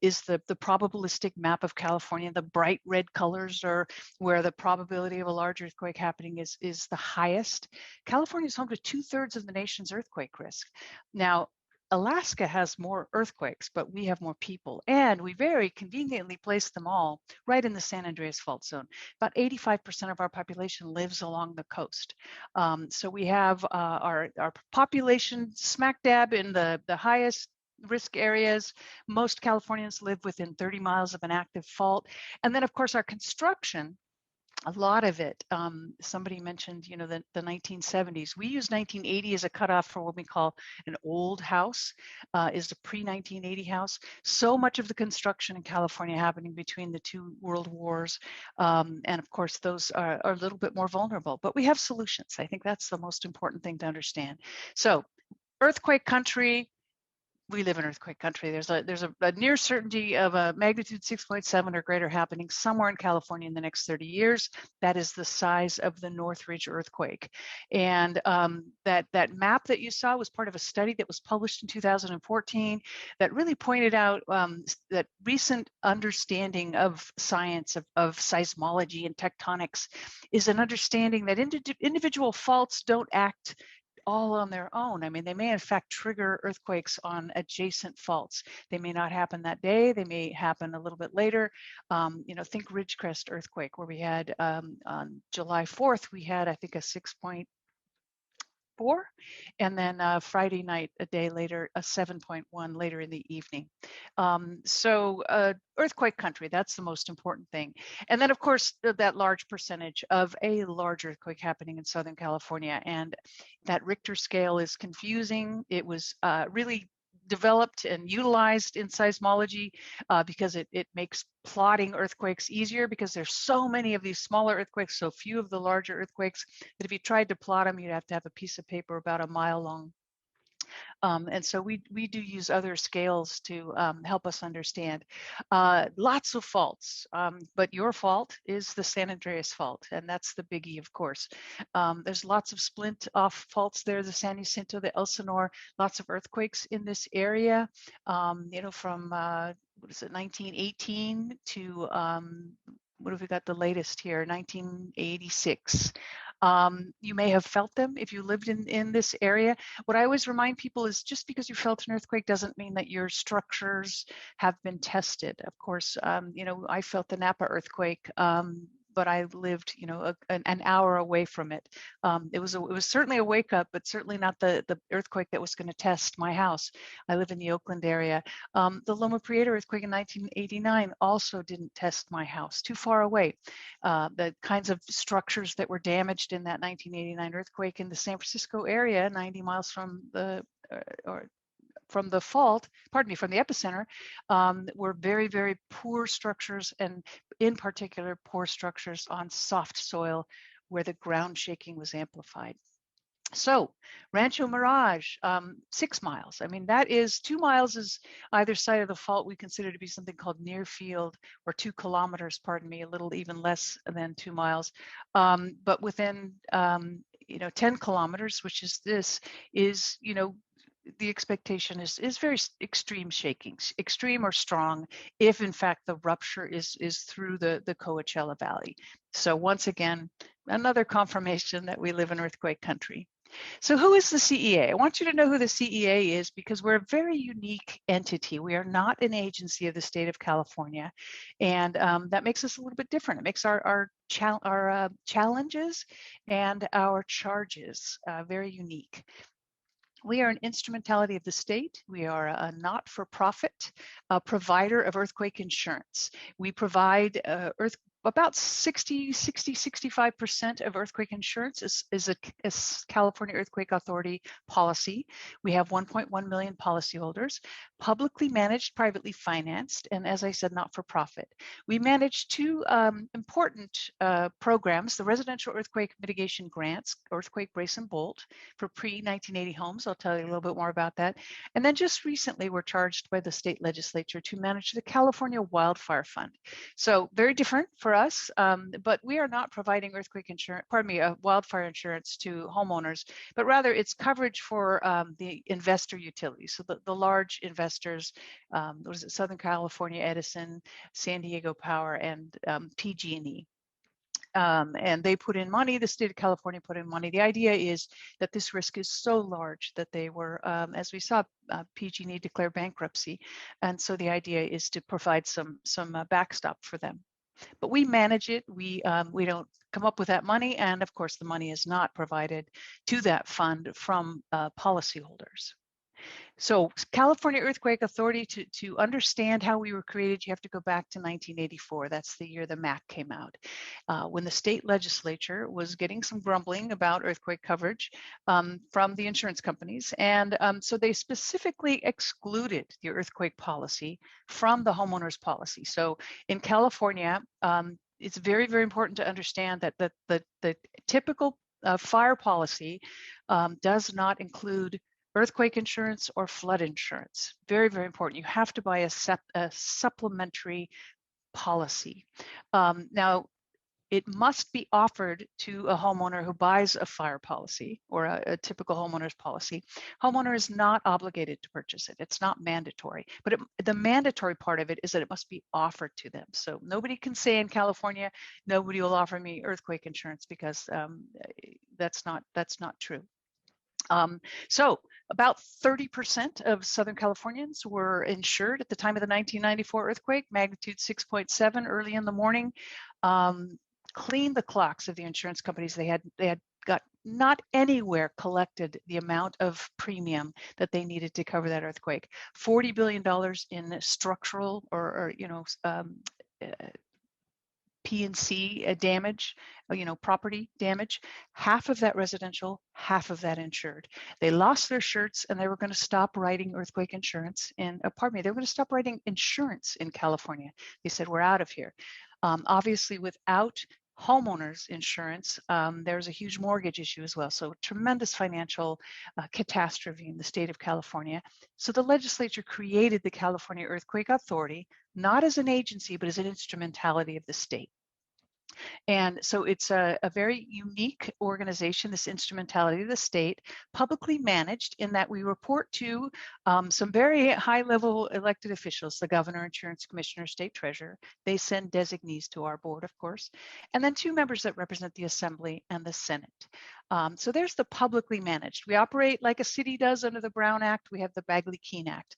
[SPEAKER 7] is the probabilistic map of California. The bright red colors are where the probability of a large earthquake happening is the highest. California is home to 2/3 of the nation's earthquake risk. Now, Alaska has more earthquakes, but we have more people, and we very conveniently place them all right in the San Andreas Fault Zone. About 85% of our population lives along the coast. So we have our population smack dab in the highest risk areas. Most Californians live within 30 miles of an active fault. And then, of course, our construction, a lot of it, somebody mentioned, the 1970s. We use 1980 as a cutoff for what we call an old house, is a pre-1980 house. So much of the construction in California happening between the two world wars. And of course, those are a little bit more vulnerable, but we have solutions. I think that's the most important thing to understand. So earthquake country, we live in earthquake country. There's a near certainty of a magnitude 6.7 or greater happening somewhere in California in the next 30 years. That is the size of the Northridge earthquake. And that map that you saw was part of a study that was published in 2014 that really pointed out that recent understanding of science, of seismology and tectonics, is an understanding that individual faults don't act all on their own. I mean, they may in fact trigger earthquakes on adjacent faults. They may not happen that day. They may happen a little bit later. Think Ridgecrest earthquake, where we had on July 4th, we had, I think, a 6.4, and then Friday night, a day later, a 7.1 later in the evening. So earthquake country, that's the most important thing. And then, of course, that large percentage of a large earthquake happening in Southern California. And that Richter scale is confusing. It was really developed and utilized in seismology because it makes plotting earthquakes easier, because there's so many of these smaller earthquakes, so few of the larger earthquakes, that if you tried to plot them, you'd have to have a piece of paper about a mile long. And so we do use other scales to help us understand. Lots of faults, but your fault is the San Andreas Fault, and that's the biggie, of course. There's lots of splint off faults there, the San Jacinto, the Elsinore, lots of earthquakes in this area, from, 1918 to, what have we got the latest here, 1986. You may have felt them if you lived in this area. What I always remind people is just because you felt an earthquake doesn't mean that your structures have been tested. Of course, I felt the Napa earthquake, but I lived, an hour away from it. It was certainly a wake up, but certainly not the earthquake that was going to test my house. I live in the Oakland area. The Loma Prieta earthquake in 1989 also didn't test my house, too far away. The kinds of structures that were damaged in that 1989 earthquake in the San Francisco area, 90 miles from the fault, from the epicenter, were very, very poor structures, and in particular, poor structures on soft soil where the ground shaking was amplified. So Rancho Mirage, 6 miles. I mean, that is 2 miles is either side of the fault we consider to be something called near field, or 2 kilometers, pardon me, a little even less than 2 miles. But within 10 kilometers, which is this, is, the expectation is very extreme shakings, extreme or strong, if in fact the rupture is through the Coachella Valley. So once again, another confirmation that we live in earthquake country. So who is the CEA? I want you to know who the CEA is, because we're a very unique entity. We are not an agency of the state of California, and that makes us a little bit different. It makes our challenges and our charges very unique. We are an instrumentality of the state. We are a not-for-profit provider of earthquake insurance. We provide about 65% of earthquake insurance is a California Earthquake Authority policy. We have 1.1 million policyholders, publicly managed, privately financed, and as I said, not for profit. We manage two important programs, the Residential Earthquake Mitigation Grants, Earthquake Brace and Bolt, for pre-1980 homes. I'll tell you a little bit more about that. And then just recently, we're charged by the state legislature to manage the California Wildfire Fund. So very different for us, but we are not providing earthquake insurance, wildfire insurance to homeowners, but rather it's coverage for the investor utilities. So the large investors, what is it, Southern California Edison, San Diego Power, and PG&E. And they put in money, the state of California put in money. The idea is that this risk is so large that they were, as we saw, PG&E declare bankruptcy. And so the idea is to provide some backstop for them. But we manage it, we don't come up with that money, and of course the money is not provided to that fund from policyholders. So California Earthquake Authority, to understand how we were created, you have to go back to 1984. That's the year the MAC came out, when the state legislature was getting some grumbling about earthquake coverage from the insurance companies. And so they specifically excluded the earthquake policy from the homeowners policy. So in California, it's very, very important to understand that the typical fire policy does not include earthquake insurance or flood insurance. Very, very important. You have to buy a supplementary policy. Now, it must be offered to a homeowner who buys a fire policy or a typical homeowner's policy. Homeowner is not obligated to purchase it. It's not mandatory, but the mandatory part of it is that it must be offered to them. So nobody can say in California, nobody will offer me earthquake insurance, because that's not true. So about 30% of Southern Californians were insured at the time of the 1994 earthquake, magnitude 6.7 early in the morning. Cleaned the clocks of the insurance companies. They had got not anywhere collected the amount of premium that they needed to cover that earthquake. $40 billion in structural or P&C damage, property damage, half of that residential, half of that insured. They lost their shirts and they were going to stop writing earthquake insurance they were going to stop writing insurance in California. They said, we're out of here. Obviously, without homeowners insurance, there's a huge mortgage issue as well. So tremendous financial catastrophe in the state of California. So the legislature created the California Earthquake Authority, not as an agency, but as an instrumentality of the state. And so it's a very unique organization, this instrumentality of the state, publicly managed in that we report to some very high-level elected officials, the governor, insurance commissioner, state treasurer. They send designees to our board, of course, and then two members that represent the Assembly and the Senate. So there's the publicly managed. We operate like a city does under the Brown Act. We have the Bagley-Keene Act.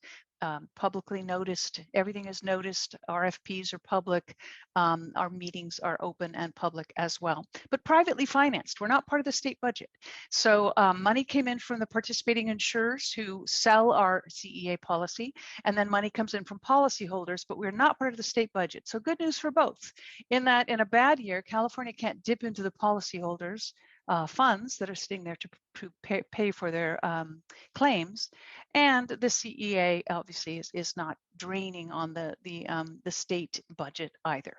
[SPEAKER 7] Publicly noticed, everything is noticed, RFPs are public, our meetings are open and public as well, but privately financed. We're not part of the state budget. So money came in from the participating insurers who sell our CEA policy, and then money comes in from policyholders, but we're not part of the state budget. So good news for both, in that in a bad year, California can't dip into the policyholders' funds that are sitting there to pay for their claims, and the CEA obviously is not draining on the state budget either.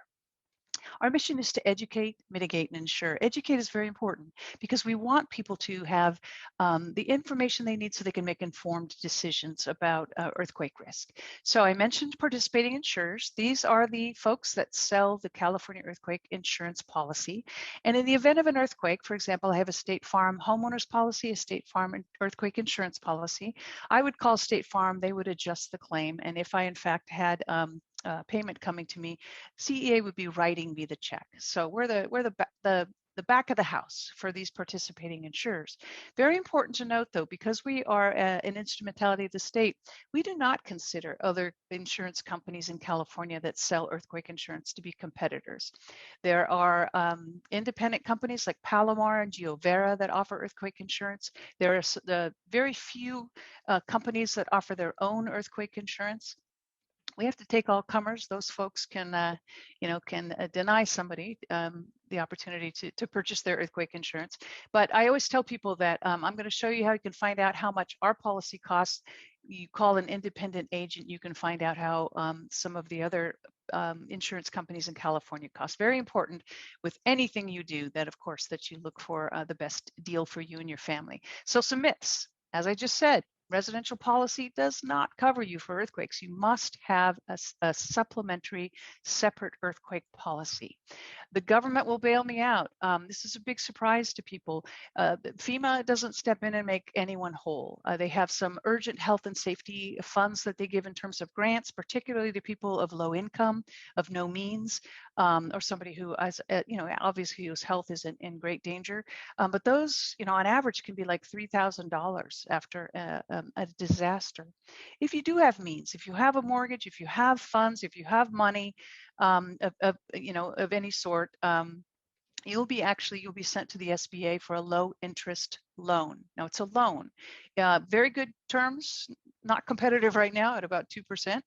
[SPEAKER 7] Our mission is to educate, mitigate, and ensure. Educate is very important because we want people to have the information they need so they can make informed decisions about earthquake risk. So I mentioned participating insurers. These are the folks that sell the California earthquake insurance policy. And in the event of an earthquake, for example, I have a State Farm homeowners policy, a State Farm earthquake insurance policy. I would call State Farm, they would adjust the claim. And if I in fact had payment coming to me, CEA would be writing me the check. So we're the back of the house for these participating insurers. Very important to note though, because we are an instrumentality of the state, we do not consider other insurance companies in California that sell earthquake insurance to be competitors. There are independent companies like Palomar and Giovera that offer earthquake insurance. There are the very few companies that offer their own earthquake insurance. We have to take all comers. Those folks can, deny somebody the opportunity to purchase their earthquake insurance. But I always tell people that I'm going to show you how you can find out how much our policy costs. You call an independent agent, you can find out how some of the other insurance companies in California cost. Very important with anything you do that, of course, that you look for the best deal for you and your family. So some myths, as I just said, residential policy does not cover you for earthquakes. You must have a supplementary separate earthquake policy. The government will bail me out. This is a big surprise to people. FEMA doesn't step in and make anyone whole. They have some urgent health and safety funds that they give in terms of grants, particularly to people of low income, of no means, or somebody who, obviously whose health is in great danger. But those, on average can be like $3,000 after a disaster. If you do have means, if you have a mortgage, if you have funds, if you have money of any sort, you'll be sent to the SBA for a low interest loan. Now it's a loan, very good terms, not competitive right now at about 2%,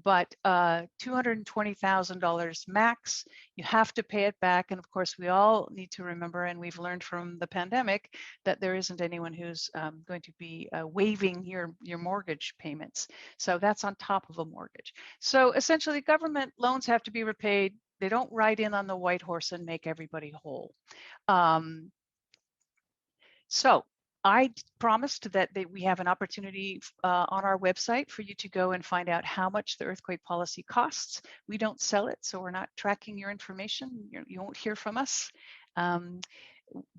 [SPEAKER 7] but $220,000 max. You have to pay it back. And of course, we all need to remember, and we've learned from the pandemic, that there isn't anyone who's going to be waiving your mortgage payments. So that's on top of a mortgage. So essentially, government loans have to be repaid. They don't ride in on the white horse and make everybody whole. So I promised that we have an opportunity on our website for you to go and find out how much the earthquake policy costs. We don't sell it, so we're not tracking your information. You won't hear from us.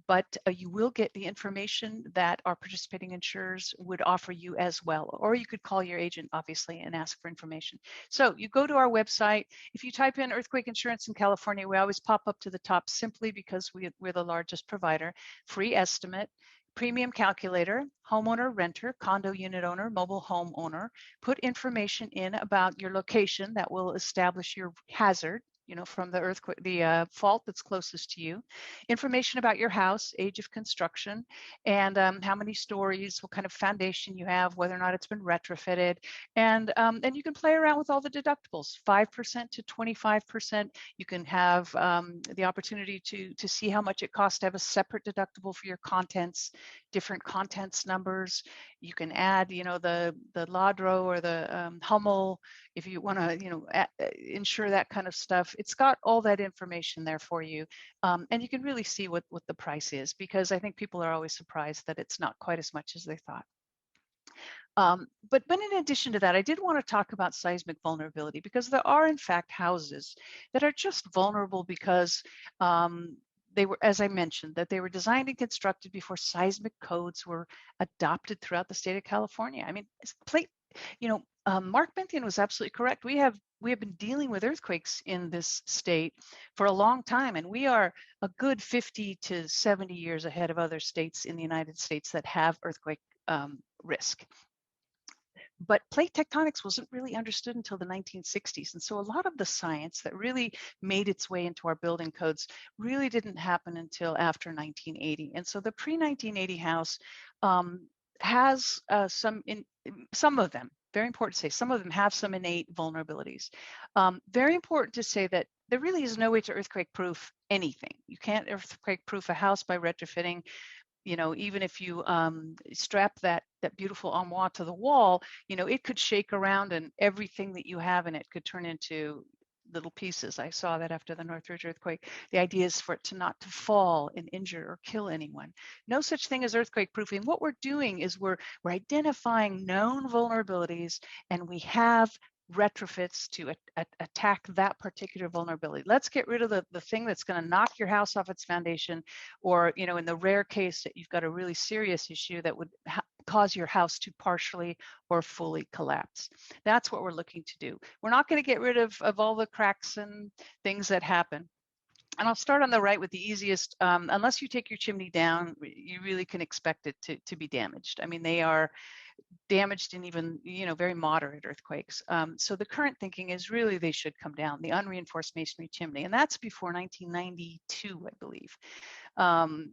[SPEAKER 7] But you will get the information that our participating insurers would offer you as well. Or you could call your agent, obviously, and ask for information. So you go to our website. If you type in earthquake insurance in California, we always pop up to the top simply because we're the largest provider. Free estimate, premium calculator, homeowner, renter, condo unit owner, mobile home owner. Put information in about your location that will establish your hazard, from the earthquake, the fault that's closest to you, information about your house, age of construction, and how many stories, what kind of foundation you have, whether or not it's been retrofitted, and you can play around with all the deductibles, 5% to 25%. You can have the opportunity to see how much it costs to have a separate deductible for your contents, different contents numbers. You can add, the Ladro or the Hummel if you want to, insure that kind of stuff. It's got all that information there for you. And you can really see what the price is, because I think people are always surprised that it's not quite as much as they thought. But in addition to that, I did want to talk about seismic vulnerability, because there are in fact houses that are just vulnerable because they were, as I mentioned, that they were designed and constructed before seismic codes were adopted throughout the state of California. I mean, Mark Benthian was absolutely correct. We have been dealing with earthquakes in this state for a long time, and we are a good 50 to 70 years ahead of other states in the United States that have earthquake risk. But plate tectonics wasn't really understood until the 1960s. And so a lot of the science that really made its way into our building codes really didn't happen until after 1980. And so the pre-1980 house has some of them, very important to say, some of them have some innate vulnerabilities. Very important to say that there really is no way to earthquake proof anything. You can't earthquake proof a house by retrofitting. Even if you strap that beautiful armoire to the wall, it could shake around and everything that you have in it could turn into little pieces. I saw that after the Northridge earthquake. The idea is for it to not to fall and injure or kill anyone. No such thing as earthquake proofing. What we're doing is we're identifying known vulnerabilities, and we have retrofits to attack that particular vulnerability. Let's get rid of the thing that's going to knock your house off its foundation, or, you know, in the rare case that you've got a really serious issue that would cause your house to partially or fully collapse. That's what we're looking to do. We're not going to get rid of all the cracks and things that happen. And I'll start on the right with the easiest. Unless you take your chimney down, you really can expect it to be damaged. I mean, they are damaged in even, you know, very moderate earthquakes. So the current thinking is really they should come down, the unreinforced masonry chimney. And that's before 1992, I believe.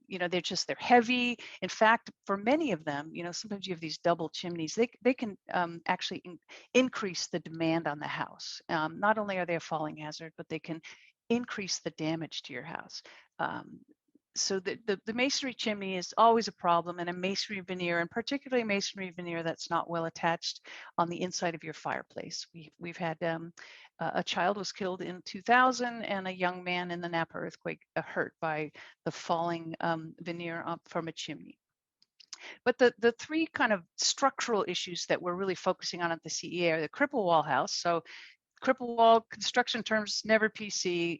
[SPEAKER 7] You know, they're heavy. In fact, for many of them, you know, sometimes you have these double chimneys, they can actually increase the demand on the house. Not only are they a falling hazard, but they can increase the damage to your house. So the masonry chimney is always a problem, and a masonry veneer, and particularly a masonry veneer that's not well attached on the inside of your fireplace. We've had a child was killed in 2000, and a young man in the Napa earthquake hurt by the falling veneer up from a chimney. But the three kind of structural issues that we're really focusing on at the CEA are the cripple wall house. So cripple wall, construction terms, never PC,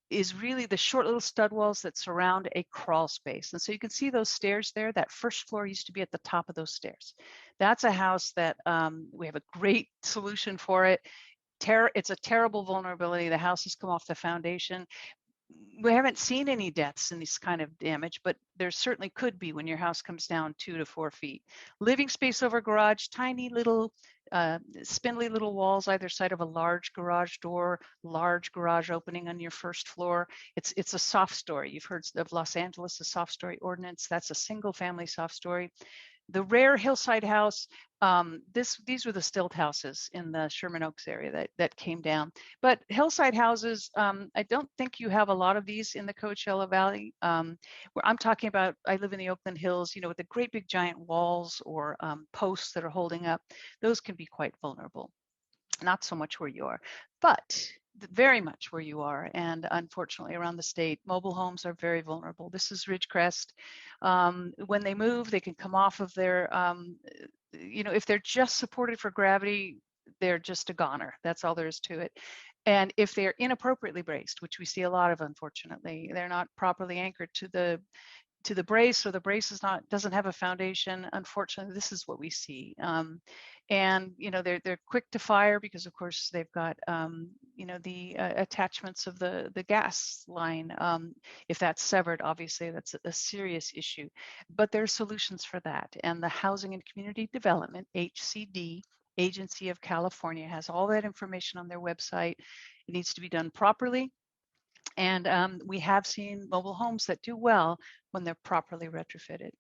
[SPEAKER 7] is really the short little stud walls that surround a crawl space. And so you can see those stairs there. That first floor used to be at the top of those stairs. That's a house that we have a great solution for it. It's a terrible vulnerability. The house has come off the foundation. We haven't seen any deaths in this kind of damage, but there certainly could be when your house comes down 2 to 4 feet. Living space over garage, tiny little spindly little walls either side of a large garage door, large garage opening on your first floor. It's a soft story. You've heard of Los Angeles, the soft story ordinance. That's a single family soft story. The rare hillside house, these were the stilt houses in the Sherman Oaks area that came down. But hillside houses, I don't think you have a lot of these in the Coachella Valley. Where I'm talking about, I live in the Oakland Hills, you know, with the great big giant walls or posts that are holding up. Those can be quite vulnerable. Not so much where you are, but very much where you are. And unfortunately around the state, mobile homes are very vulnerable. This is Ridgecrest. When they move, they can come off of their, you know, if they're just supported for gravity, they're just a goner. That's all there is to it. And if they're inappropriately braced, which we see a lot of, unfortunately, they're not properly anchored to the brace, or the brace doesn't have a foundation. Unfortunately, this is what we see. And you know, they're quick to fire because of course they've got you know, the attachments of the gas line. If that's severed, obviously that's a serious issue, but there are solutions for that. And the Housing and Community Development, HCD, Agency of California, has all that information on their website. It needs to be done properly. And we have seen mobile homes that do well when they're properly retrofitted.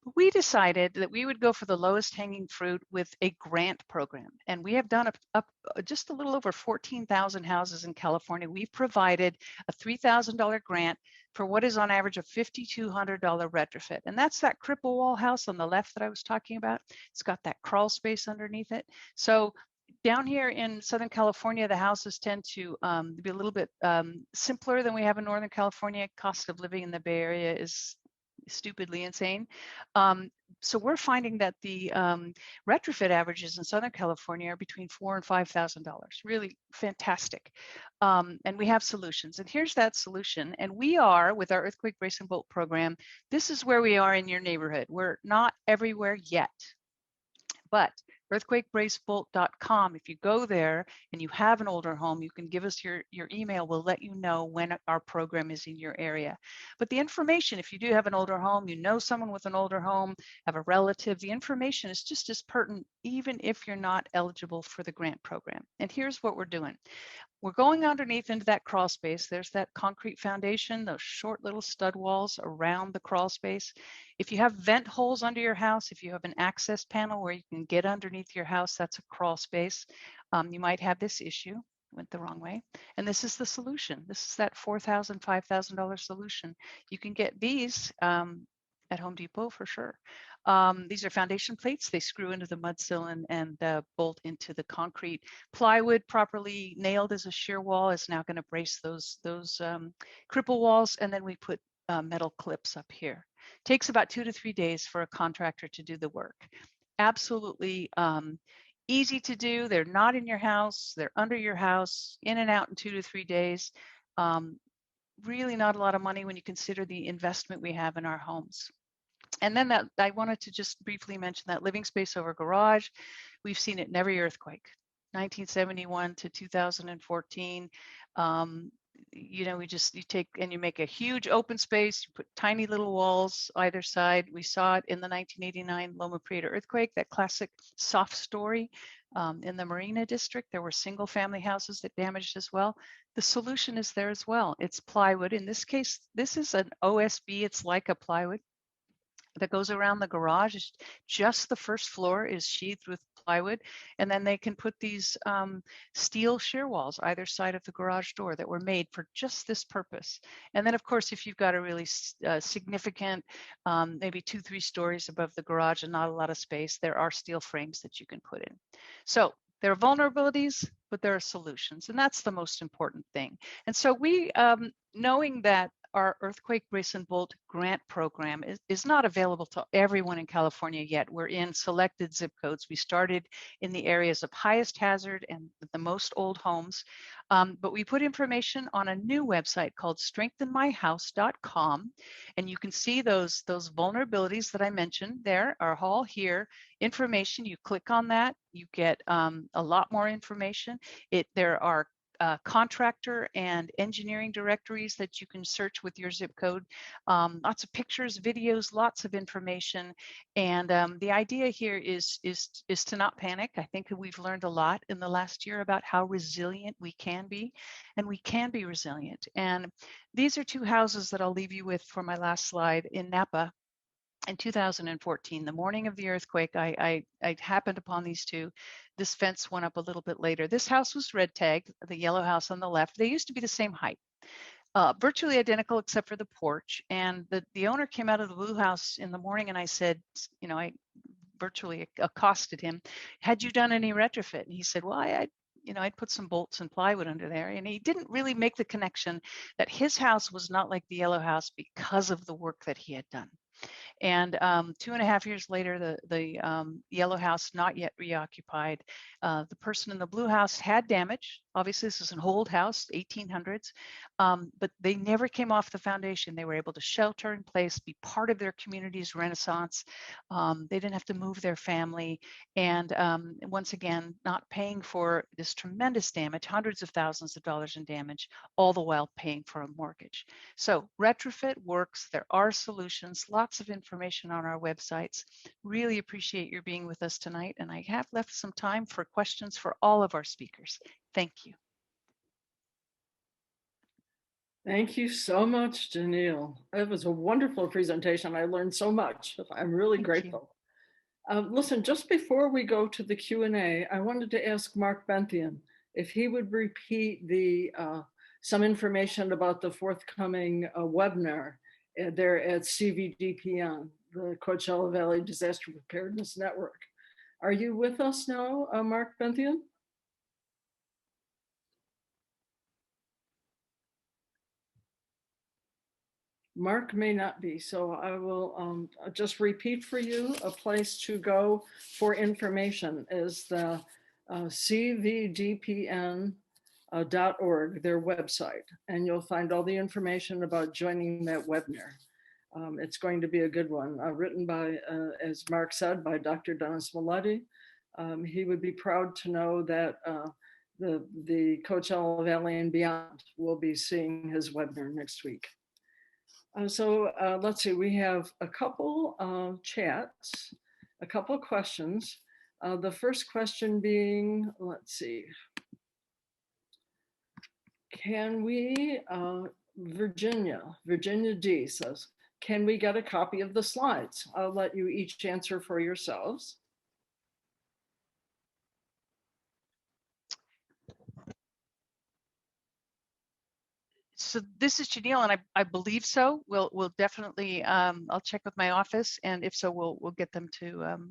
[SPEAKER 7] But we decided that we would go for the lowest hanging fruit with a grant program. And we have done up just a little over 14,000 houses in California. We've provided a $3,000 grant for what is on average a $5,200 retrofit. And that's that cripple wall house on the left that I was talking about. It's got that crawl space underneath it. So down here in Southern California, the houses tend to be a little bit simpler than we have in Northern California. Cost of living in the Bay Area is stupidly insane. So we're finding that the retrofit averages in Southern California are between $4,000 and $5,000. Really fantastic. And we have solutions. And here's that solution. And we are, with our Earthquake Brace and Bolt program, this is where we are in your neighborhood. We're not everywhere yet, but earthquakebracebolt.com. If you go there and you have an older home, you can give us your email. We'll let you know when our program is in your area. But the information, if you do have an older home, you know someone with an older home, have a relative, the information is just as pertinent, even if you're not eligible for the grant program. And here's what we're doing. We're going underneath into that crawl space. There's that concrete foundation, those short little stud walls around the crawl space. If you have vent holes under your house, if you have an access panel where you can get underneath your house, that's a crawl space. You might have this issue. Went the wrong way. And this is the solution. This is that $4,000, $5,000 solution. You can get these at Home Depot for sure. These are foundation plates. They screw into the mud sill and bolt into the concrete. Plywood properly nailed as a shear wall is now going to brace those cripple walls, and then we put metal clips up here. Takes about 2 to 3 days for a contractor to do the work. Absolutely easy to do. They're not in your house. They're under your house, in and out in 2 to 3 days. Really not a lot of money when you consider the investment we have in our homes. And then that I wanted to just briefly mention that living space over garage. We've seen it in every earthquake, 1971 to 2014. You know, you take and you make a huge open space, you put tiny little walls either side. We saw it in the 1989 Loma Prieta earthquake, that classic soft story. In the Marina district, there were single family houses that damaged as well. The solution is there as well. It's plywood. In this case, this is an OSB. It's like a plywood that goes around the garage. Just the first floor is sheathed with plywood, and then they can put these steel shear walls either side of the garage door that were made for just this purpose. And then of course, if you've got a really significant, maybe 2-3 stories above the garage and not a lot of space, there are steel frames that you can put in. So there are vulnerabilities, but there are solutions, and that's the most important thing. And so we, knowing that our Earthquake Brace and Bolt grant program is not available to everyone in California yet. We're in selected zip codes. We started in the areas of highest hazard and the most old homes, but we put information on a new website called strengthenmyhouse.com, and you can see those vulnerabilities that I mentioned there are all here. Information, you click on that, you get a lot more information. There are contractor and engineering directories that you can search with your zip code. Lots of pictures, videos, lots of information. And the idea here is to not panic. I think we've learned a lot in the last year about how resilient we can be, and we can be resilient. And these are 2 houses that I'll leave you with for my last slide in Napa. In 2014, the morning of the earthquake, I happened upon these 2. This fence went up a little bit later. This house was red tagged, the yellow house on the left. They used to be the same height, virtually identical except for the porch. And the owner came out of the blue house in the morning, and I said, you know, I virtually accosted him, had you done any retrofit? And he said, well, I'd put some bolts and plywood under there. And he didn't really make the connection that his house was not like the yellow house because of the work that he had done. And 2.5 years later, the yellow house not yet reoccupied. The person in the blue house had damage. Obviously, this is an old house, 1800s, but they never came off the foundation. They were able to shelter in place, be part of their community's renaissance. They didn't have to move their family. And once again, not paying for this tremendous damage, hundreds of thousands of dollars in damage, all the while paying for a mortgage. So retrofit works. There are solutions, lots of information on our websites. Really appreciate your being with us tonight. And I have left some time for questions for all of our speakers. Thank you.
[SPEAKER 1] Thank you so much, Janelle. It was a wonderful presentation. I learned so much. I'm really grateful. Listen, just before we go to the Q&A, I wanted to ask Mark Benthian if he would repeat some information about the forthcoming webinar there at CVDPN, the Coachella Valley Disaster Preparedness Network. Are you with us now, Mark Benthian? Mark may not be, so I will just repeat for you. A place to go for information is the CVDPN.org, their website, and you'll find all the information about joining that webinar. It's going to be a good one, written by, as Mark said, by Dr. Dennis Maletti. He would be proud to know that the Coachella Valley and beyond will be seeing his webinar next week. So let's see, we have a couple of chats, a couple of questions. The first question being, let's see, can we, Virginia D says, can we get a copy of the slides? I'll let you each answer for yourselves.
[SPEAKER 7] so this is Janelle, and I believe so. We'll definitely, I'll check with my office, and if so, we'll get them to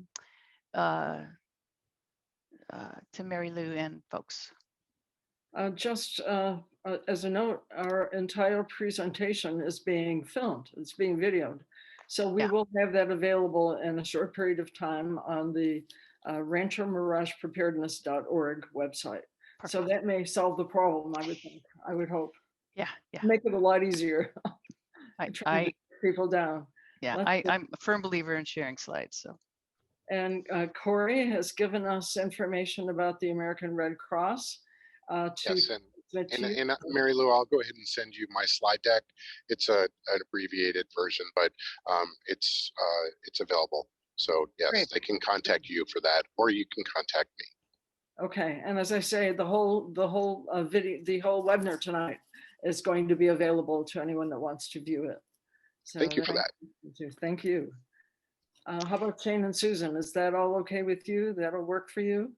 [SPEAKER 7] Mary Lou and folks.
[SPEAKER 1] Just as a note, our entire presentation is being filmed. It's being videoed. So we will have that available in a short period of time on the Rancho Mirage Preparedness.org website.
[SPEAKER 7] Perfect.
[SPEAKER 1] So that may solve the problem, I would think. I would hope.
[SPEAKER 7] Yeah.
[SPEAKER 1] Make it a lot easier.
[SPEAKER 7] I
[SPEAKER 1] get people down.
[SPEAKER 7] I'm a firm believer in sharing slides. So.
[SPEAKER 1] And Corey has given us information about the American Red Cross.
[SPEAKER 6] Yes, and Mary Lou, I'll go ahead and send you my slide deck. It's an abbreviated version, but it's available. So yes, Great. They can contact you for that, or you can contact me.
[SPEAKER 1] Okay, and as I say, the whole video, the whole webinar tonight is going to be available to anyone that wants to view it. So
[SPEAKER 6] thank you for that.
[SPEAKER 1] Thank you. How about Shane and Susan? Is that all okay with you? That'll work for you?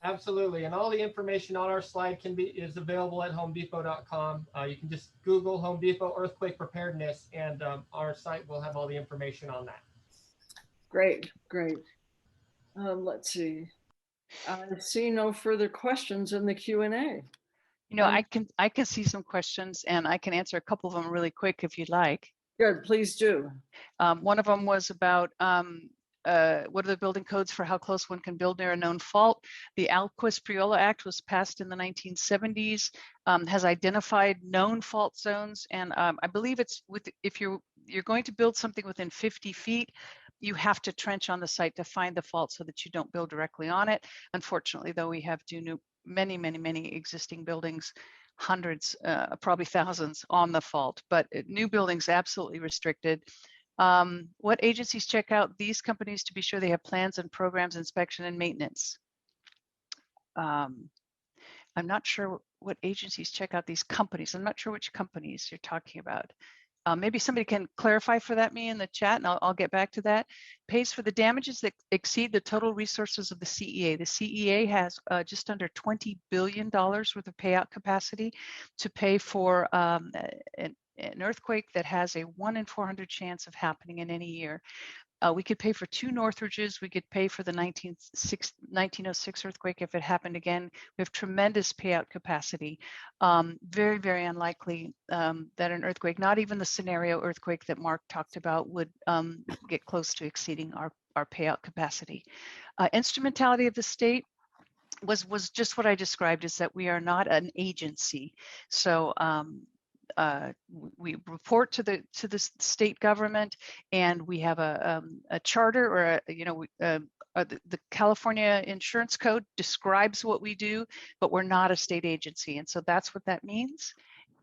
[SPEAKER 4] Absolutely, and all the information on our slide is available at homedepot.com. You can just Google Home Depot earthquake preparedness, and our site will have all the information on that.
[SPEAKER 1] Great. Let's see. I see no further questions in the Q&A.
[SPEAKER 7] You know, I can see some questions, and I can answer a couple of them really quick if you'd like.
[SPEAKER 1] Good, please do.
[SPEAKER 7] One of them was about what are the building codes for how close one can build near a known fault? The Alquist-Priola Act was passed in the 1970s, has identified known fault zones, and I believe it's if you're going to build something within 50 feet, you have to trench on the site to find the fault so that you don't build directly on it. Unfortunately, though, we have many existing buildings, hundreds, probably thousands on the fault, but new buildings absolutely restricted. What agencies check out these companies to be sure they have plans and programs, inspection and maintenance? I'm not sure what agencies check out these companies. I'm not sure which companies you're talking about. Maybe somebody can clarify for me in the chat, and I'll get back to that. Pays for the damages that exceed the total resources of the CEA. The CEA has just under $20 billion worth of payout capacity to pay for an earthquake that has a 1 in 400 chance of happening in any year. We could pay for 2 Northridges. We could pay for the 1906 earthquake if it happened again. We have tremendous payout capacity. Very unlikely that an earthquake, not even the scenario earthquake that Mark talked about, would get close to exceeding our payout capacity. Instrumentality of the state was just what I described, is that we are not an agency. So we report to the state government, and we have a charter, or the California Insurance Code describes what we do, but we're not a state agency, and so that's what that means.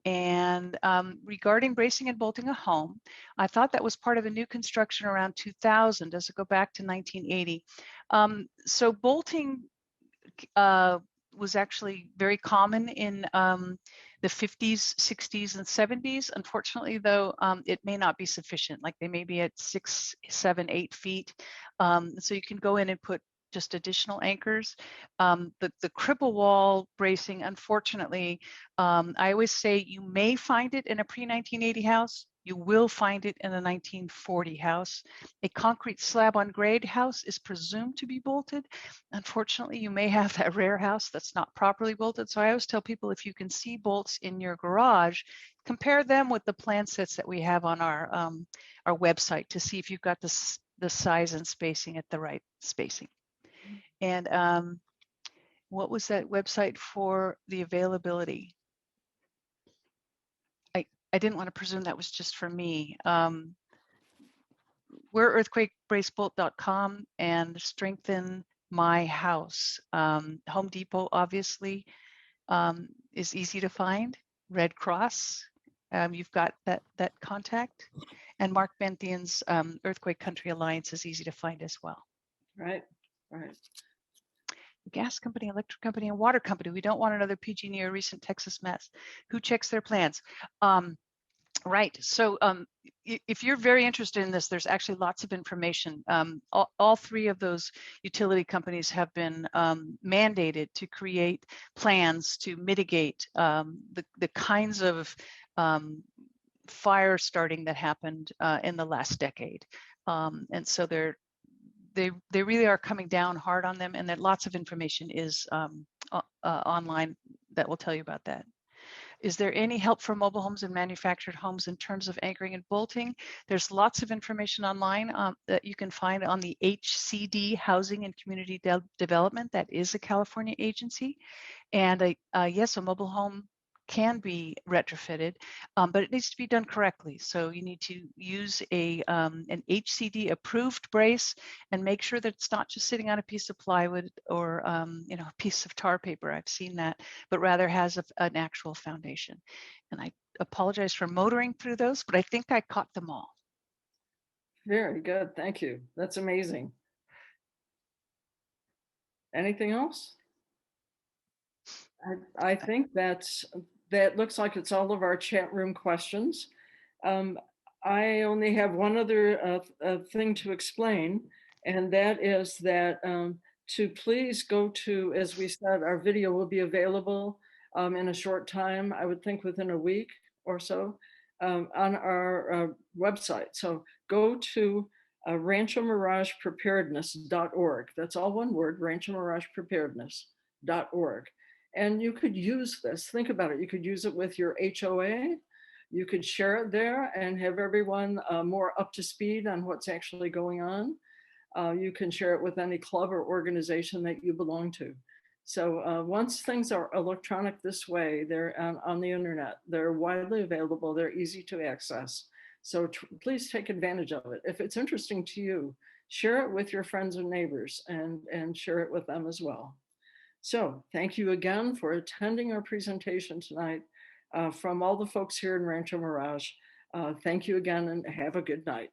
[SPEAKER 7] And regarding bracing and bolting a home, I thought that was part of a new construction around 2000. Does it go back to 1980? So bolting was actually very common in the 50s, 60s, and 70s. Unfortunately, though, it may not be sufficient. Like they may be at 6, 7, 8 feet. So you can go in and put just additional anchors. The cripple wall bracing, unfortunately, I always say you may find it in a pre-1980 house. You will find it in a 1940 house. A concrete slab on grade house is presumed to be bolted. Unfortunately, you may have that rare house that's not properly bolted. So I always tell people, if you can see bolts in your garage, compare them with the plan sets that we have on our website to see if you've got the size and spacing at the right spacing. And what was that website for the availability? I didn't want to presume that was just for me. We're earthquakebracebolt.com and Strengthen My House. Home Depot, obviously, is easy to find. Red Cross, you've got that contact. And Mark Benthian's Earthquake Country Alliance is easy to find as well.
[SPEAKER 1] Right.
[SPEAKER 7] Gas company, electric company, and water company. We don't want another PG&E or recent Texas mess. Who checks their plans? Right. So if you're very interested in this, there's actually lots of information. All three of those utility companies have been mandated to create plans to mitigate the kinds of fire starting that happened in the last decade. And so they really are coming down hard on them, and that lots of information is online that will tell you about that. Is there any help for mobile homes and manufactured homes in terms of anchoring and bolting? There's lots of information online that you can find on the HCD, Housing and Community Development. That is a California agency. And yes, a mobile home can be retrofitted, but it needs to be done correctly. So you need to use an HCD approved brace and make sure that it's not just sitting on a piece of plywood or you know, a piece of tar paper. I've seen that, but rather has an actual foundation. And I apologize for motoring through those, but I think I caught them all.
[SPEAKER 1] Very good. Thank you. That's amazing. Anything else? I think that looks like it's all of our chat room questions. I only have one other thing to explain, and that is that to please go to, as we said, our video will be available in a short time, I would think within a week or so, on our website. So go to Rancho Mirage Preparedness.org. That's all one word, Rancho Mirage Preparedness.org. And you could use this, think about it, you could use it with your HOA, you could share it there and have everyone more up to speed on what's actually going on. You can share it with any club or organization that you belong to. So once things are electronic this way, they're on the internet, they're widely available, they're easy to access. So please take advantage of it. If it's interesting to you, share it with your friends and neighbors and share it with them as well. So thank you again for attending our presentation tonight from all the folks here in Rancho Mirage. Thank you again and have a good night.